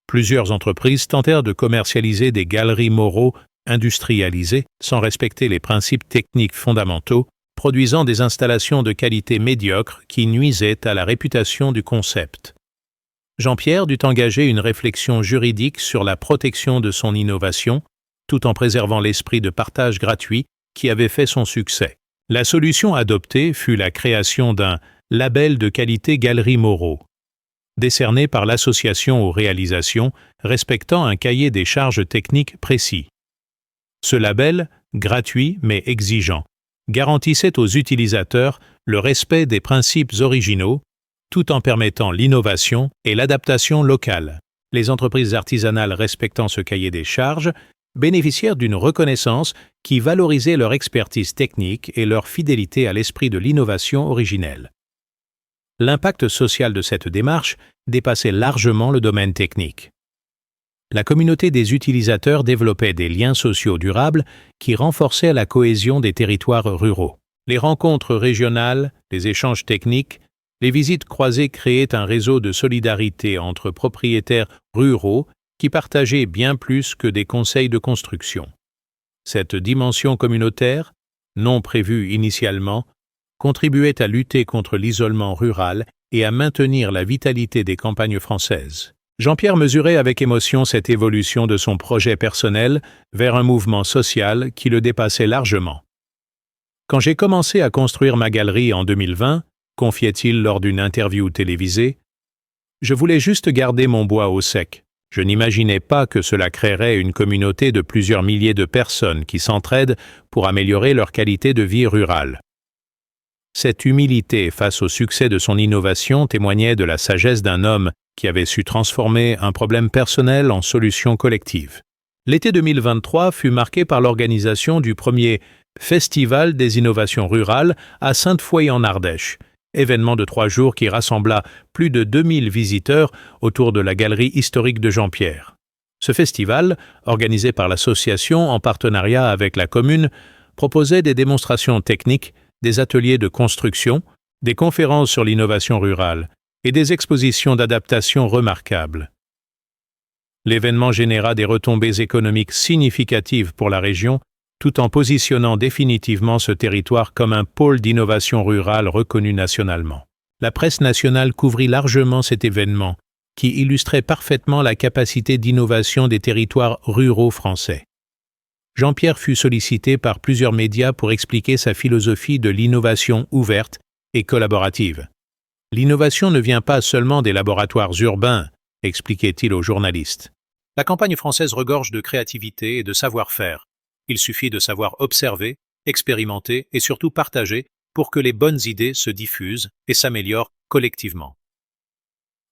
Plusieurs entreprises tentèrent de commercialiser des galeries Moreau industrialisées sans respecter les principes techniques fondamentaux, produisant des installations de qualité médiocre qui nuisaient à la réputation du concept. Jean-Pierre dut engager une réflexion juridique sur la protection de son innovation, tout en préservant l'esprit de partage gratuit qui avait fait son succès. La solution adoptée fut la création d'un label de qualité Galerie Moreau, décerné par l'association aux réalisations respectant un cahier des charges techniques précis. Ce label, gratuit mais exigeant, garantissait aux utilisateurs le respect des principes originaux, tout en permettant l'innovation et l'adaptation locale. Les entreprises artisanales respectant ce cahier des charges bénéficièrent d'une reconnaissance qui valorisait leur expertise technique et leur fidélité à l'esprit de l'innovation originelle. L'impact social de cette démarche dépassait largement le domaine technique. La communauté des utilisateurs développait des liens sociaux durables qui renforçaient la cohésion des territoires ruraux. Les rencontres régionales, les échanges techniques, les visites croisées créaient un réseau de solidarité entre propriétaires ruraux qui partageaient bien plus que des conseils de construction. Cette dimension communautaire, non prévue initialement, contribuait à lutter contre l'isolement rural et à maintenir la vitalité des campagnes françaises. Jean-Pierre mesurait avec émotion cette évolution de son projet personnel vers un mouvement social qui le dépassait largement. Quand j'ai commencé à construire ma galerie en 2020, confiait-il lors d'une interview télévisée, je voulais juste garder mon bois au sec. Je n'imaginais pas que cela créerait une communauté de plusieurs milliers de personnes qui s'entraident pour améliorer leur qualité de vie rurale. Cette humilité face au succès de son innovation témoignait de la sagesse d'un homme qui avait su transformer un problème personnel en solution collective. L'été 2023 fut marqué par l'organisation du premier Festival des innovations rurales à Sainte-Foy-en-Ardèche, événement de 3 jours qui rassembla plus de 2000 visiteurs autour de la galerie historique de Jean-Pierre. Ce festival, organisé par l'association en partenariat avec la commune, proposait des démonstrations techniques, des ateliers de construction, des conférences sur l'innovation rurale et des expositions d'adaptation remarquables. L'événement généra des retombées économiques significatives pour la région, tout en positionnant définitivement ce territoire comme un pôle d'innovation rurale reconnu nationalement. La presse nationale couvrit largement cet événement, qui illustrait parfaitement la capacité d'innovation des territoires ruraux français. Jean-Pierre fut sollicité par plusieurs médias pour expliquer sa philosophie de l'innovation ouverte et collaborative. L'innovation ne vient pas seulement des laboratoires urbains, expliquait-il aux journalistes. La campagne française regorge de créativité et de savoir-faire. Il suffit de savoir observer, expérimenter et surtout partager pour que les bonnes idées se diffusent et s'améliorent collectivement.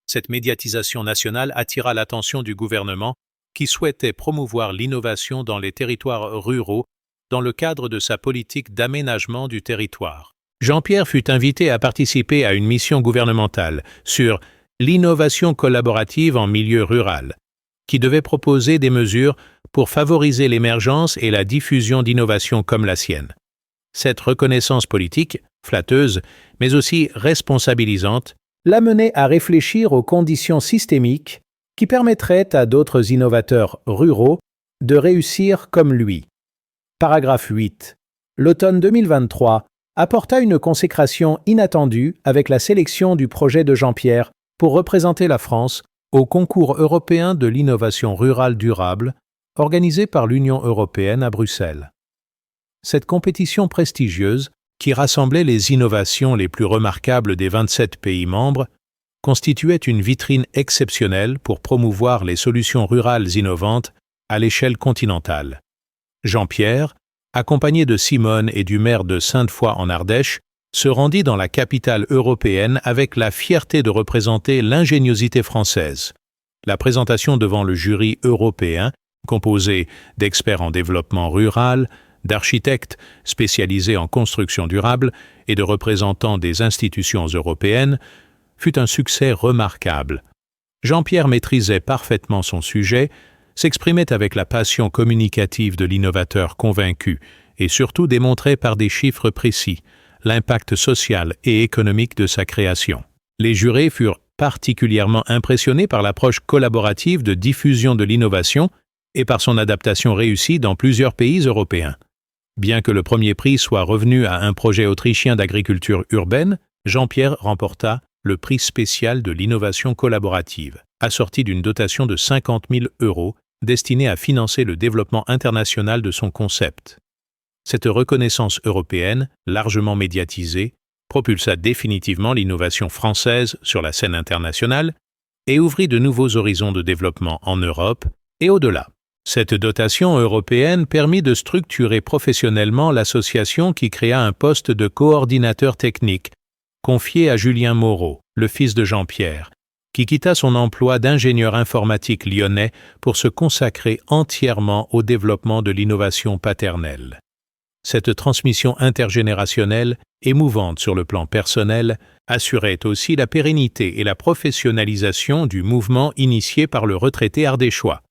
Cette médiatisation nationale attira l'attention du gouvernement qui souhaitait promouvoir l'innovation dans les territoires ruraux dans le cadre de sa politique d'aménagement du territoire. Jean-Pierre fut invité à participer à une mission gouvernementale sur l'innovation collaborative en milieu rural, qui devait proposer des mesures pour favoriser l'émergence et la diffusion d'innovations comme la sienne. Cette reconnaissance politique, flatteuse, mais aussi responsabilisante, l'amenait à réfléchir aux conditions systémiques qui permettraient à d'autres innovateurs ruraux de réussir comme lui. Paragraphe 8. L'automne 2023 apporta une consécration inattendue avec la sélection du projet de Jean-Pierre pour représenter la France au concours européen de l'innovation rurale durable organisé par l'Union européenne à Bruxelles. Cette compétition prestigieuse, qui rassemblait les innovations les plus remarquables des 27 pays membres, constituait une vitrine exceptionnelle pour promouvoir les solutions rurales innovantes à l'échelle continentale. Jean-Pierre, accompagné de Simone et du maire de Sainte-Foy en Ardèche, se rendit dans la capitale européenne avec la fierté de représenter l'ingéniosité française. La présentation devant le jury européen, composé d'experts en développement rural, d'architectes spécialisés en construction durable et de représentants des institutions européennes, fut un succès remarquable. Jean-Pierre maîtrisait parfaitement son sujet, s'exprimait avec la passion communicative de l'innovateur convaincu et surtout démontrait par des chiffres précis l'impact social et économique de sa création. Les jurés furent particulièrement impressionnés par l'approche collaborative de diffusion de l'innovation et par son adaptation réussie dans plusieurs pays européens. Bien que le premier prix soit revenu à un projet autrichien d'agriculture urbaine, Jean-Pierre remporta le prix spécial de l'innovation collaborative, assorti d'une dotation de 50 000 € destinée à financer le développement international de son concept. Cette reconnaissance européenne, largement médiatisée, propulsa définitivement l'innovation française sur la scène internationale et ouvrit de nouveaux horizons de développement en Europe et au-delà. Cette dotation européenne permit de structurer professionnellement l'association qui créa un poste de coordinateur technique, confié à Julien Moreau, le fils de Jean-Pierre, qui quitta son emploi d'ingénieur informatique lyonnais pour se consacrer entièrement au développement de l'innovation paternelle. Cette transmission intergénérationnelle, émouvante sur le plan personnel, assurait aussi la pérennité et la professionnalisation du mouvement initié par le retraité ardéchois.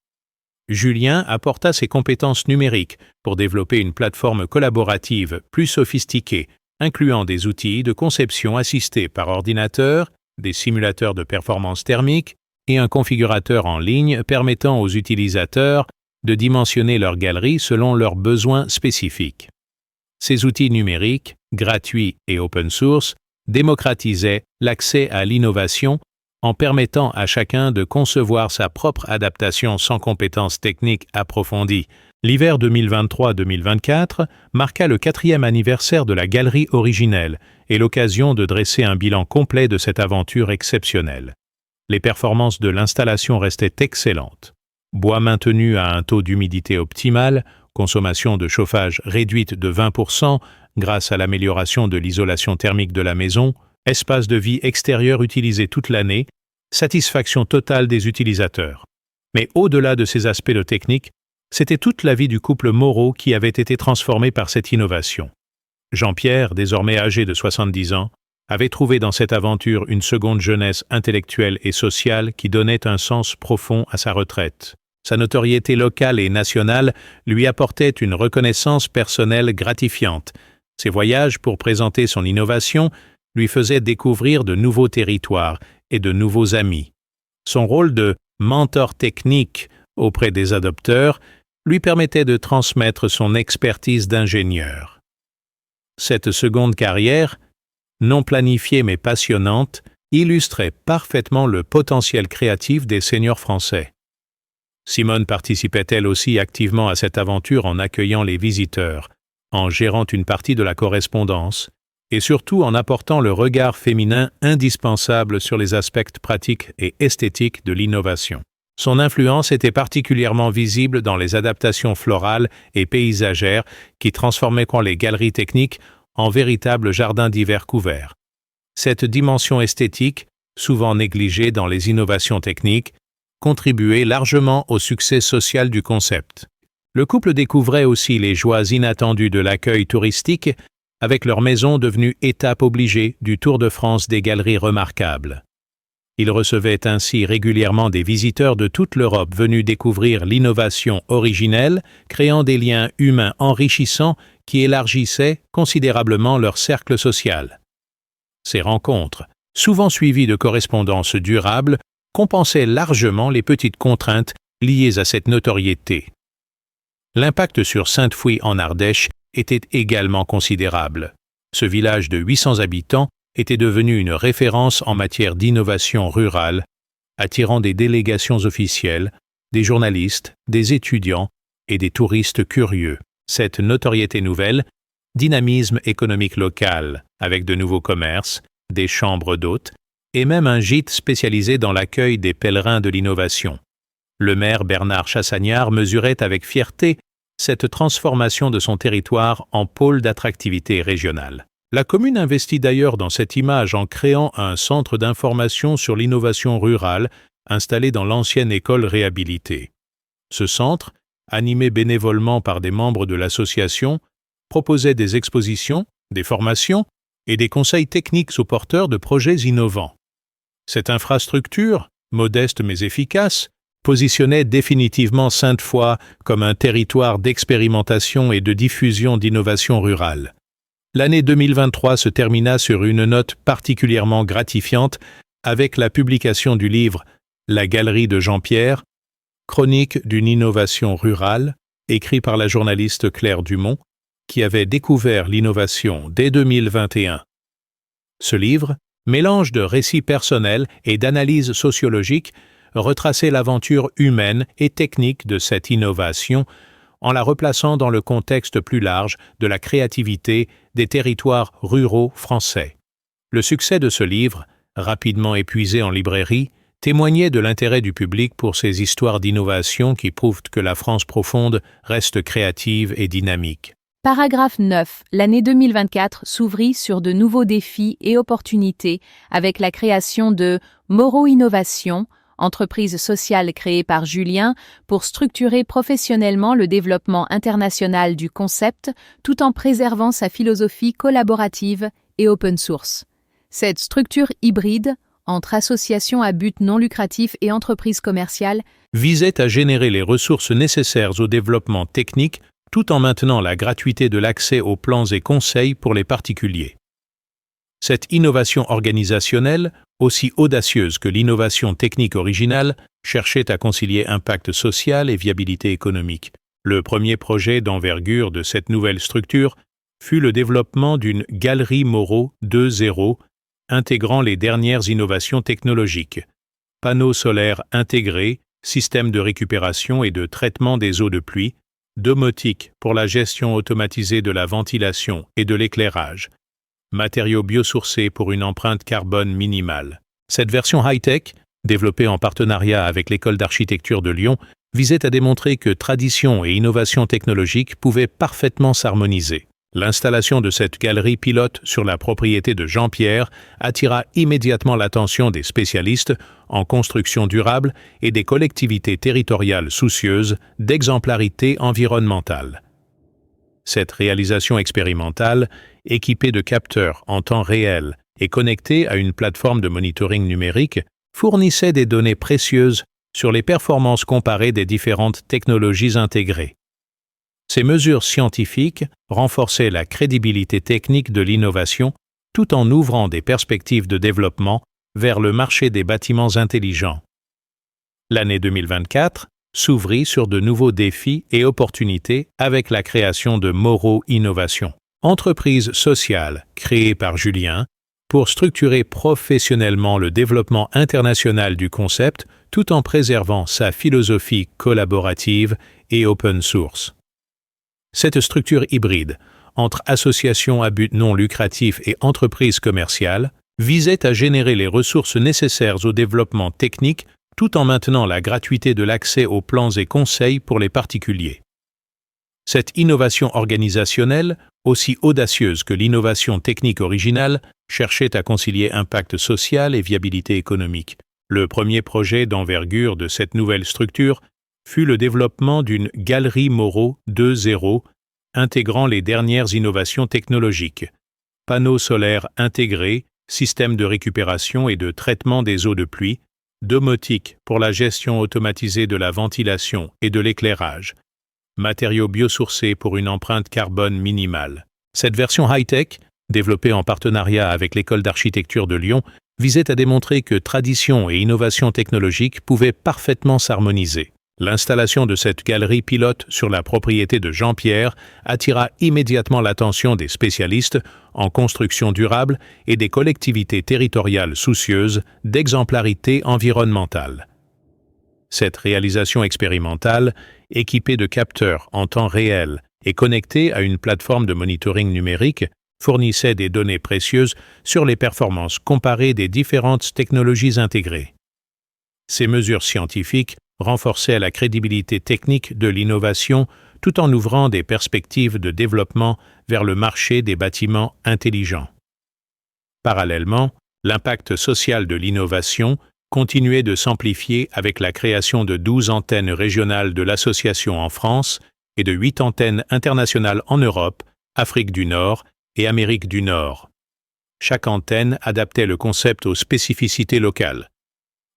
Julien apporta ses compétences numériques pour développer une plateforme collaborative plus sophistiquée, incluant des outils de conception assistés par ordinateur, des simulateurs de performance thermique et un configurateur en ligne permettant aux utilisateurs de dimensionner leur galerie selon leurs besoins spécifiques. Ces outils numériques, gratuits et open source, démocratisaient l'accès à l'innovation en permettant à chacun de concevoir sa propre adaptation sans compétences techniques approfondies. L'hiver 2023-2024 marqua le 4e anniversaire de la galerie originelle et l'occasion de dresser un bilan complet de cette aventure exceptionnelle. Les performances de l'installation restaient excellentes. Bois maintenu à un taux d'humidité optimal, consommation de chauffage réduite de 20% grâce à l'amélioration de l'isolation thermique de la maison, espace de vie extérieur utilisé toute l'année, satisfaction totale des utilisateurs. Mais au-delà de ces aspects de technique, c'était toute la vie du couple Moreau qui avait été transformée par cette innovation. Jean-Pierre, désormais âgé de 70 ans, avait trouvé dans cette aventure une seconde jeunesse intellectuelle et sociale qui donnait un sens profond à sa retraite. Sa notoriété locale et nationale lui apportait une reconnaissance personnelle gratifiante. Ses voyages pour présenter son innovation lui faisaient découvrir de nouveaux territoires et de nouveaux amis. Son rôle de mentor technique auprès des adopteurs lui permettait de transmettre son expertise d'ingénieur. Cette seconde carrière, non planifiée mais passionnante, illustrait parfaitement le potentiel créatif des seniors français. Simone participait elle aussi activement à cette aventure en accueillant les visiteurs, en gérant une partie de la correspondance, et surtout en apportant le regard féminin indispensable sur les aspects pratiques et esthétiques de l'innovation. Son influence était particulièrement visible dans les adaptations florales et paysagères qui transformaient les galeries techniques en véritables jardins d'hiver couverts. Cette dimension esthétique, souvent négligée dans les innovations techniques, contribuait largement au succès social du concept. Le couple découvrait aussi les joies inattendues de l'accueil touristique avec leur maison devenue étape obligée du Tour de France des galeries remarquables. Il recevait ainsi régulièrement des visiteurs de toute l'Europe venus découvrir l'innovation originelle, créant des liens humains enrichissants qui élargissaient considérablement leur cercle social. Ces rencontres, souvent suivies de correspondances durables, compensaient largement les petites contraintes liées à cette notoriété. L'impact sur Sainte-Fouille en Ardèche était également considérable. Ce village de 800 habitants était devenu une référence en matière d'innovation rurale, attirant des délégations officielles, des journalistes, des étudiants et des touristes curieux. Cette notoriété nouvelle, dynamisme économique local, avec de nouveaux commerces, des chambres d'hôtes et même un gîte spécialisé dans l'accueil des pèlerins de l'innovation. Le maire Bernard Chassagnard mesurait avec fierté cette transformation de son territoire en pôle d'attractivité régionale. La commune investit d'ailleurs dans cette image en créant un centre d'information sur l'innovation rurale installé dans l'ancienne école réhabilitée. Ce centre, animé bénévolement par des membres de l'association, proposait des expositions, des formations et des conseils techniques aux porteurs de projets innovants. Cette infrastructure, modeste mais efficace, positionnait définitivement Sainte-Foy comme un territoire d'expérimentation et de diffusion d'innovation rurale. L'année 2023 se termina sur une note particulièrement gratifiante avec la publication du livre « La Galerie de Jean-Pierre », chronique d'une innovation rurale, écrit par la journaliste Claire Dumont, qui avait découvert l'innovation dès 2021. Ce livre, mélange de récits personnels et d'analyses sociologiques, retraçait l'aventure humaine et technique de cette innovation en la replaçant dans le contexte plus large de la créativité des territoires ruraux français. Le succès de ce livre, rapidement épuisé en librairie, témoignait de l'intérêt du public pour ces histoires d'innovation qui prouvent que la France profonde reste créative et dynamique. Paragraphe 9. L'année 2024 s'ouvrit sur de nouveaux défis et opportunités avec la création de Moreau Innovation, entreprise sociale créée par Julien pour structurer professionnellement le développement international du concept tout en préservant sa philosophie collaborative et open source. Cette structure hybride, entre associations à but non lucratif et entreprises commerciales, visait à générer les ressources nécessaires au développement technique tout en maintenant la gratuité de l'accès aux plans et conseils pour les particuliers. Cette innovation organisationnelle, aussi audacieuse que l'innovation technique originale, cherchait à concilier impact social et viabilité économique. Le premier projet d'envergure de cette nouvelle structure fut le développement d'une galerie Moreau 2.0 intégrant les dernières innovations technologiques, panneaux solaires intégrés, systèmes de récupération et de traitement des eaux de pluie, domotique pour la gestion automatisée de la ventilation et de l'éclairage, matériaux biosourcés pour une empreinte carbone minimale. Cette version high-tech, développée en partenariat avec l'École d'architecture de Lyon, visait à démontrer que tradition et innovation technologique pouvaient parfaitement s'harmoniser. L'installation de cette galerie pilote sur la propriété de Jean-Pierre attira immédiatement l'attention des spécialistes en construction durable et des collectivités territoriales soucieuses d'exemplarité environnementale. Cette réalisation expérimentale, équipée de capteurs en temps réel et connectée à une plateforme de monitoring numérique, fournissait des données précieuses sur les performances comparées des différentes technologies intégrées. Ces mesures scientifiques renforçaient la crédibilité technique de l'innovation tout en ouvrant des perspectives de développement vers le marché des bâtiments intelligents. L'année 2024 s'ouvrit sur de nouveaux défis et opportunités avec la création de Moreau Innovation, entreprise sociale créée par Julien pour structurer professionnellement le développement international du concept tout en préservant sa philosophie collaborative et open source. Cette structure hybride, entre associations à but non lucratif et entreprises commerciales, visait à générer les ressources nécessaires au développement technique tout en maintenant la gratuité de l'accès aux plans et conseils pour les particuliers. Cette innovation organisationnelle, aussi audacieuse que l'innovation technique originale, cherchait à concilier impact social et viabilité économique. Le premier projet d'envergure de cette nouvelle structure fut le développement d'une galerie Moreau 2.0 intégrant les dernières innovations technologiques, panneaux solaires intégrés, système de récupération et de traitement des eaux de pluie, domotique pour la gestion automatisée de la ventilation et de l'éclairage, matériaux biosourcés pour une empreinte carbone minimale. Cette version high-tech, développée en partenariat avec l'École d'architecture de Lyon, visait à démontrer que tradition et innovation technologique pouvaient parfaitement s'harmoniser. L'installation de cette galerie pilote sur la propriété de Jean-Pierre attira immédiatement l'attention des spécialistes en construction durable et des collectivités territoriales soucieuses d'exemplarité environnementale. Cette réalisation expérimentale, équipée de capteurs en temps réel et connectée à une plateforme de monitoring numérique, fournissait des données précieuses sur les performances comparées des différentes technologies intégrées. Ces mesures scientifiques renforçaient la crédibilité technique de l'innovation tout en ouvrant des perspectives de développement vers le marché des bâtiments intelligents. Parallèlement, l'impact social de l'innovation continuait de s'amplifier avec la création de 12 antennes régionales de l'association en France et de 8 antennes internationales en Europe, Afrique du Nord et Amérique du Nord. Chaque antenne adaptait le concept aux spécificités locales.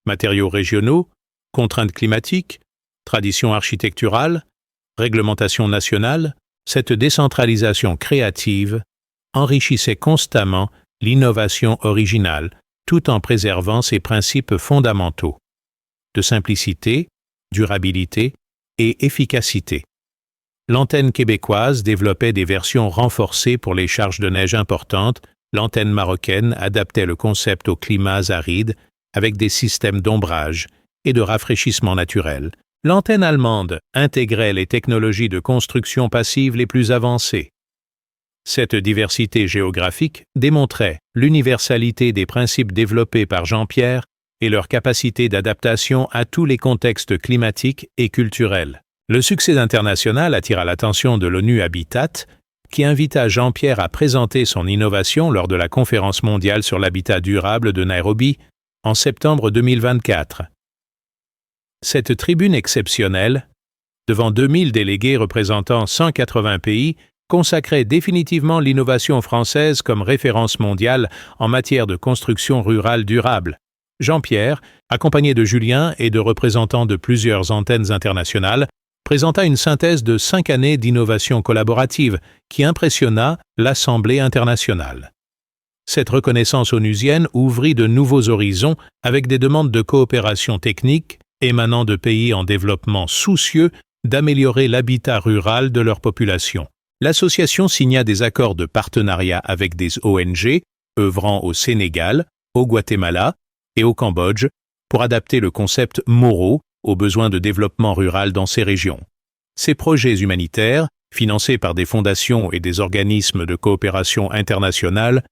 Matériaux régionaux, contraintes climatiques, traditions architecturales, réglementation nationale, cette décentralisation créative enrichissait constamment l'innovation originale tout en préservant ses principes fondamentaux de simplicité, durabilité et efficacité. L'antenne québécoise développait des versions renforcées pour les charges de neige importantes, l'antenne marocaine adaptait le concept aux climats arides avec des systèmes d'ombrage et de rafraîchissement naturel. L'antenne allemande intégrait les technologies de construction passive les plus avancées. Cette diversité géographique démontrait l'universalité des principes développés par Jean-Pierre et leur capacité d'adaptation à tous les contextes climatiques et culturels. Le succès international attira l'attention de l'ONU Habitat, qui invita Jean-Pierre à présenter son innovation lors de la conférence mondiale sur l'habitat durable de Nairobi en septembre 2024. Cette tribune exceptionnelle, devant 2000 délégués représentant 180 pays, consacrait définitivement l'innovation française comme référence mondiale en matière de construction rurale durable. Jean-Pierre, accompagné de Julien et de représentants de plusieurs antennes internationales, présenta une synthèse de 5 années d'innovation collaborative qui impressionna l'Assemblée internationale. Cette reconnaissance onusienne ouvrit de nouveaux horizons avec des demandes de coopération technique émanant de pays en développement soucieux d'améliorer l'habitat rural de leur population. L'association signa des accords de partenariat avec des ONG œuvrant au Sénégal, au Guatemala et au Cambodge pour adapter le concept Moro aux besoins de développement rural dans ces régions. Ces projets humanitaires, financés par des fondations et des organismes de coopération internationale,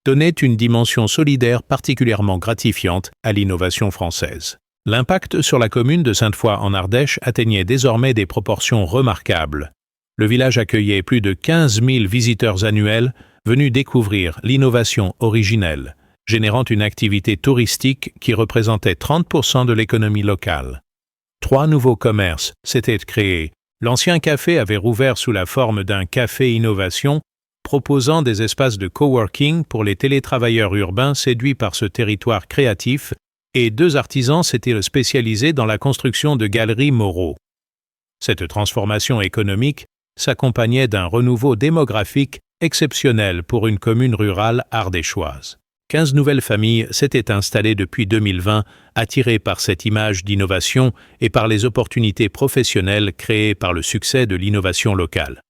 donnaient une dimension solidaire particulièrement gratifiante à l'innovation française. L'impact sur la commune de Sainte-Foy-en-Ardèche atteignait désormais des proportions remarquables. Le village accueillait plus de 15 000 visiteurs annuels venus découvrir l'innovation originelle, générant une activité touristique qui représentait 30% de l'économie locale. 3 nouveaux commerces s'étaient créés. L'ancien café avait rouvert sous la forme d'un café innovation, proposant des espaces de coworking pour les télétravailleurs urbains séduits par ce territoire créatif, et 2 artisans s'étaient spécialisés dans la construction de galeries Moreau. Cette transformation économique s'accompagnait d'un renouveau démographique exceptionnel pour une commune rurale ardéchoise. 15 nouvelles familles s'étaient installées depuis 2020, attirées par cette image d'innovation et par les opportunités professionnelles créées par le succès de l'innovation locale.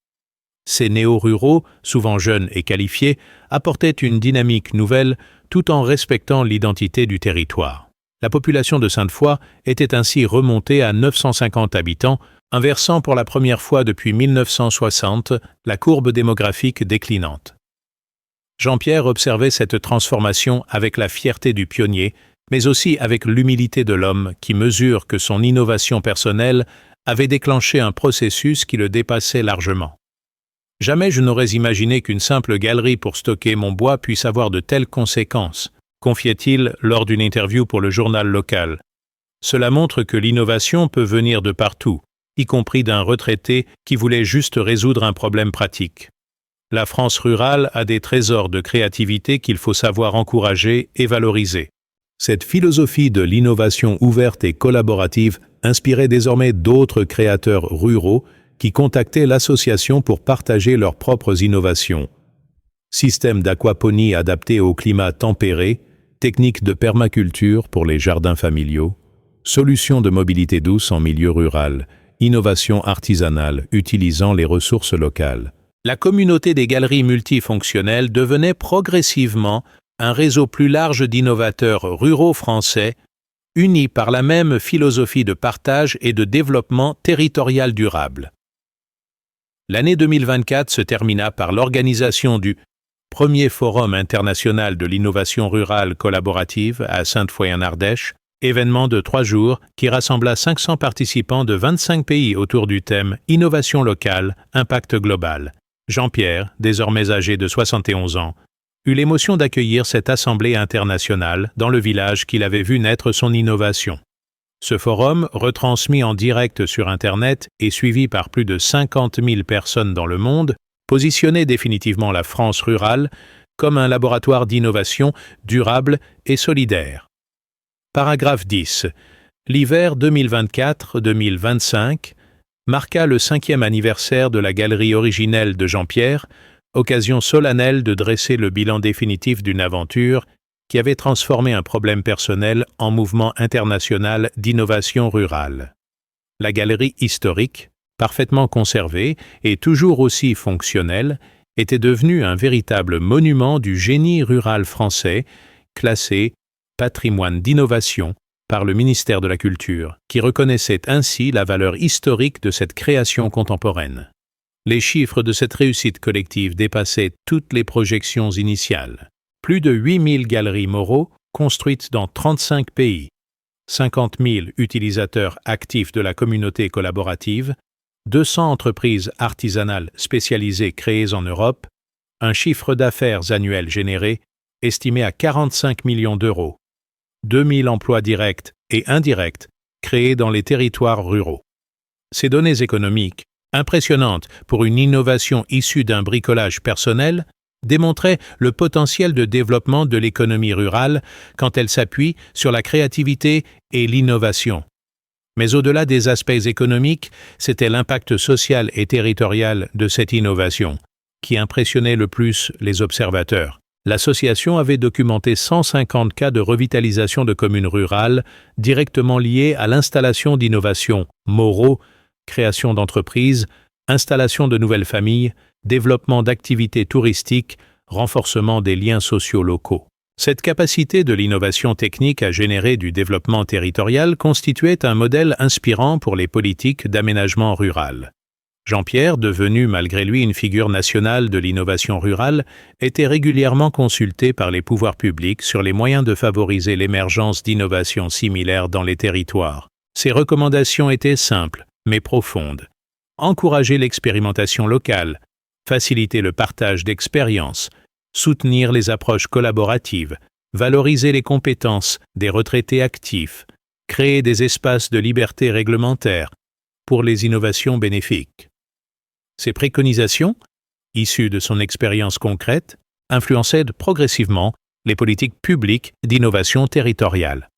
Ces néo-ruraux, souvent jeunes et qualifiés, apportaient une dynamique nouvelle tout en respectant l'identité du territoire. La population de Sainte-Foy était ainsi remontée à 950 habitants, inversant pour la première fois depuis 1960 la courbe démographique déclinante. Jean-Pierre observait cette transformation avec la fierté du pionnier, mais aussi avec l'humilité de l'homme qui mesure que son innovation personnelle avait déclenché un processus qui le dépassait largement. « Jamais je n'aurais imaginé qu'une simple galerie pour stocker mon bois puisse avoir de telles conséquences », confiait-il lors d'une interview pour le journal local. Cela montre que l'innovation peut venir de partout, y compris d'un retraité qui voulait juste résoudre un problème pratique. La France rurale a des trésors de créativité qu'il faut savoir encourager et valoriser. Cette philosophie de l'innovation ouverte et collaborative inspirait désormais d'autres créateurs ruraux qui contactaient l'association pour partager leurs propres innovations. Système d'aquaponie adapté au climat tempéré, techniques de permaculture pour les jardins familiaux, solutions de mobilité douce en milieu rural, innovation artisanale utilisant les ressources locales. La communauté des galeries multifonctionnelles devenait progressivement un réseau plus large d'innovateurs ruraux français, unis par la même philosophie de partage et de développement territorial durable. L'année 2024 se termina par l'organisation du premier Forum international de l'innovation rurale collaborative à Sainte-Foy-en-Ardèche, événement de 3 jours qui rassembla 500 participants de 25 pays autour du thème « Innovation locale, impact global ». Jean-Pierre, désormais âgé de 71 ans, eut l'émotion d'accueillir cette assemblée internationale dans le village qu'il avait vu naître son innovation. Ce forum, retransmis en direct sur Internet et suivi par plus de 50 000 personnes dans le monde, positionnait définitivement la France rurale comme un laboratoire d'innovation durable et solidaire. Paragraphe 10. L'hiver 2024-2025 marqua le 5e anniversaire de la galerie originelle de Jean-Pierre, occasion solennelle de dresser le bilan définitif d'une aventure qui avait transformé un problème personnel en mouvement international d'innovation rurale. La galerie historique, parfaitement conservée et toujours aussi fonctionnelle, était devenue un véritable monument du génie rural français, classé patrimoine d'innovation par le ministère de la Culture, qui reconnaissait ainsi la valeur historique de cette création contemporaine. Les chiffres de cette réussite collective dépassaient toutes les projections initiales. Plus de 8000 galeries Moreau construites dans 35 pays, 50 000 utilisateurs actifs de la communauté collaborative, 200 entreprises artisanales spécialisées créées en Europe, un chiffre d'affaires annuel généré estimé à 45 millions d'euros, 2000 emplois directs et indirects créés dans les territoires ruraux. Ces données économiques, impressionnantes pour une innovation issue d'un bricolage personnel, démontraient le potentiel de développement de l'économie rurale quand elle s'appuie sur la créativité et l'innovation. Mais au-delà des aspects économiques, c'était l'impact social et territorial de cette innovation qui impressionnait le plus les observateurs. L'association avait documenté 150 cas de revitalisation de communes rurales directement liés à l'installation d'innovations Moreau, création d'entreprises, installation de nouvelles familles, développement d'activités touristiques, renforcement des liens sociaux locaux. Cette capacité de l'innovation technique à générer du développement territorial constituait un modèle inspirant pour les politiques d'aménagement rural. Jean-Pierre, devenu malgré lui une figure nationale de l'innovation rurale, était régulièrement consulté par les pouvoirs publics sur les moyens de favoriser l'émergence d'innovations similaires dans les territoires. Ses recommandations étaient simples, mais profondes. Encourager l'expérimentation locale, faciliter le partage d'expériences, soutenir les approches collaboratives, valoriser les compétences des retraités actifs, créer des espaces de liberté réglementaire pour les innovations bénéfiques. Ces préconisations, issues de son expérience concrète, influençaient progressivement les politiques publiques d'innovation territoriale.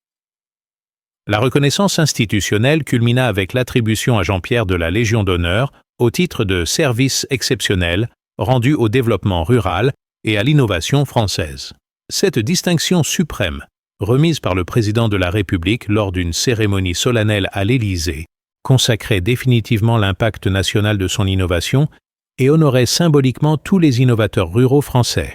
La reconnaissance institutionnelle culmina avec l'attribution à Jean-Pierre de la Légion d'honneur au titre de service exceptionnel rendu au développement rural et à l'innovation française. Cette distinction suprême, remise par le président de la République lors d'une cérémonie solennelle à l'Élysée, consacrait définitivement l'impact national de son innovation et honorait symboliquement tous les innovateurs ruraux français.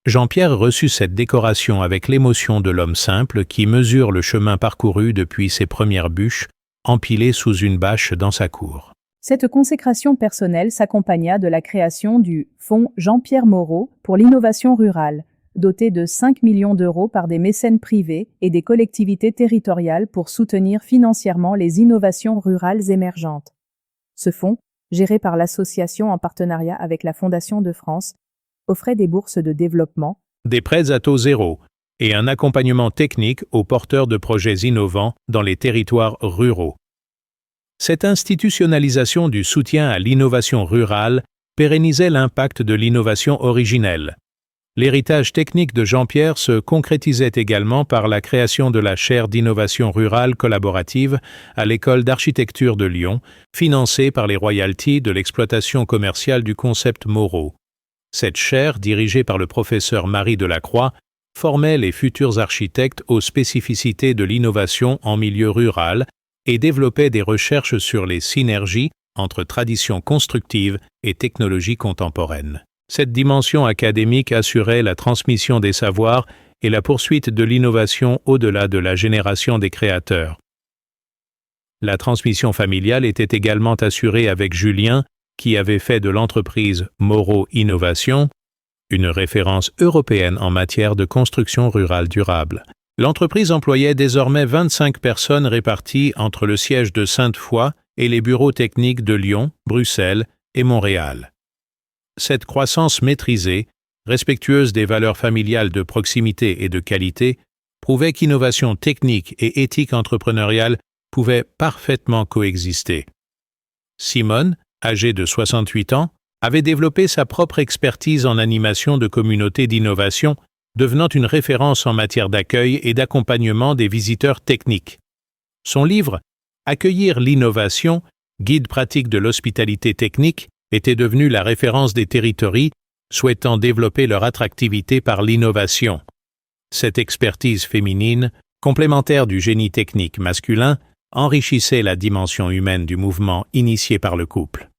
Jean-Pierre reçut cette décoration avec l'émotion de l'homme simple qui mesure le chemin parcouru depuis ses premières bûches, empilées sous une bâche dans sa cour. Cette consécration personnelle s'accompagna de la création du Fonds Jean-Pierre Moreau pour l'innovation rurale, doté de 5 millions d'euros par des mécènes privés et des collectivités territoriales pour soutenir financièrement les innovations rurales émergentes. Ce fonds, géré par l'association en partenariat avec la Fondation de France, offrait des bourses de développement, des prêts à taux zéro et un accompagnement technique aux porteurs de projets innovants dans les territoires ruraux. Cette institutionnalisation du soutien à l'innovation rurale pérennisait l'impact de l'innovation originelle. L'héritage technique de Jean-Pierre se concrétisait également par la création de la chaire d'innovation rurale collaborative à l'École d'architecture de Lyon, financée par les royalties de l'exploitation commerciale du concept Moreau. Cette chaire, dirigée par le professeur Marie Delacroix, formait les futurs architectes aux spécificités de l'innovation en milieu rural et développait des recherches sur les synergies entre traditions constructives et technologies contemporaines. Cette dimension académique assurait la transmission des savoirs et la poursuite de l'innovation au-delà de la génération des créateurs. La transmission familiale était également assurée avec Julien, qui avait fait de l'entreprise Moreau Innovation une référence européenne en matière de construction rurale durable. L'entreprise employait désormais 25 personnes réparties entre le siège de Sainte-Foy et les bureaux techniques de Lyon, Bruxelles et Montréal. Cette croissance maîtrisée, respectueuse des valeurs familiales de proximité et de qualité, prouvait qu'innovation technique et éthique entrepreneuriale pouvaient parfaitement coexister. Simone, âgée de 68 ans, avait développé sa propre expertise en animation de communautés d'innovation, devenant une référence en matière d'accueil et d'accompagnement des visiteurs techniques. Son livre « Accueillir l'innovation, guide pratique de l'hospitalité technique » était devenu la référence des territoires souhaitant développer leur attractivité par l'innovation. Cette expertise féminine, complémentaire du génie technique masculin, enrichissait la dimension humaine du mouvement initié par le couple.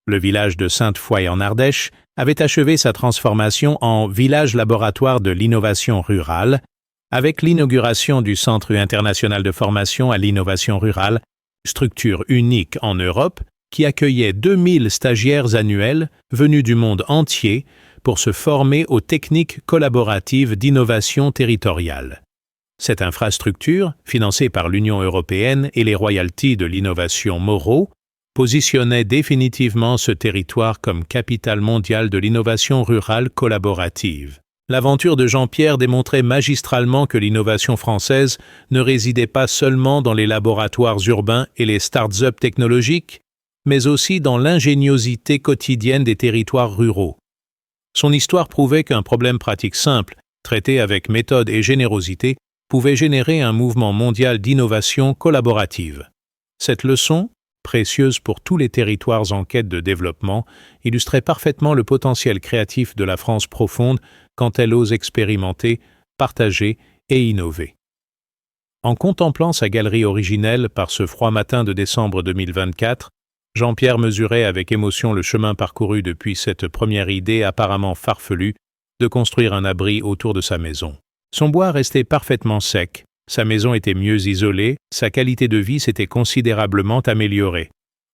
Le village de Sainte-Foy en Ardèche avait achevé sa transformation en village laboratoire de l'innovation rurale, avec l'inauguration du Centre international de formation à l'innovation rurale, structure unique en Europe, qui accueillait 2000 stagiaires annuels venus du monde entier pour se former aux techniques collaboratives d'innovation territoriale. Cette infrastructure, financée par l'Union européenne et les royalties de l'innovation Moreau, positionnait définitivement ce territoire comme capitale mondiale de l'innovation rurale collaborative. L'aventure de Jean-Pierre démontrait magistralement que l'innovation française ne résidait pas seulement dans les laboratoires urbains et les start-up technologiques, mais aussi dans l'ingéniosité quotidienne des territoires ruraux. Son histoire prouvait qu'un problème pratique simple, traité avec méthode et générosité, pouvait générer un mouvement mondial d'innovation collaborative. Cette leçon, précieuse pour tous les territoires en quête de développement, illustrait parfaitement le potentiel créatif de la France profonde quand elle ose expérimenter, partager et innover. En contemplant sa galerie originelle par ce froid matin de décembre 2024, Jean-Pierre mesurait avec émotion le chemin parcouru depuis cette première idée apparemment farfelue de construire un abri autour de sa maison. Son bois restait parfaitement sec, sa maison était mieux isolée, sa qualité de vie s'était considérablement améliorée.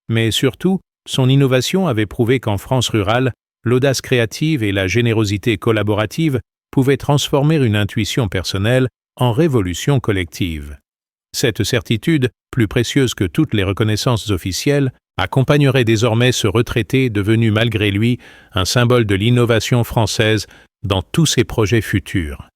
Mais surtout, son innovation avait prouvé qu'en France rurale, l'audace créative et la générosité collaborative pouvaient transformer une intuition personnelle en révolution collective. Cette certitude, plus précieuse que toutes les reconnaissances officielles, accompagnerait désormais ce retraité devenu malgré lui un symbole de l'innovation française dans tous ses projets futurs.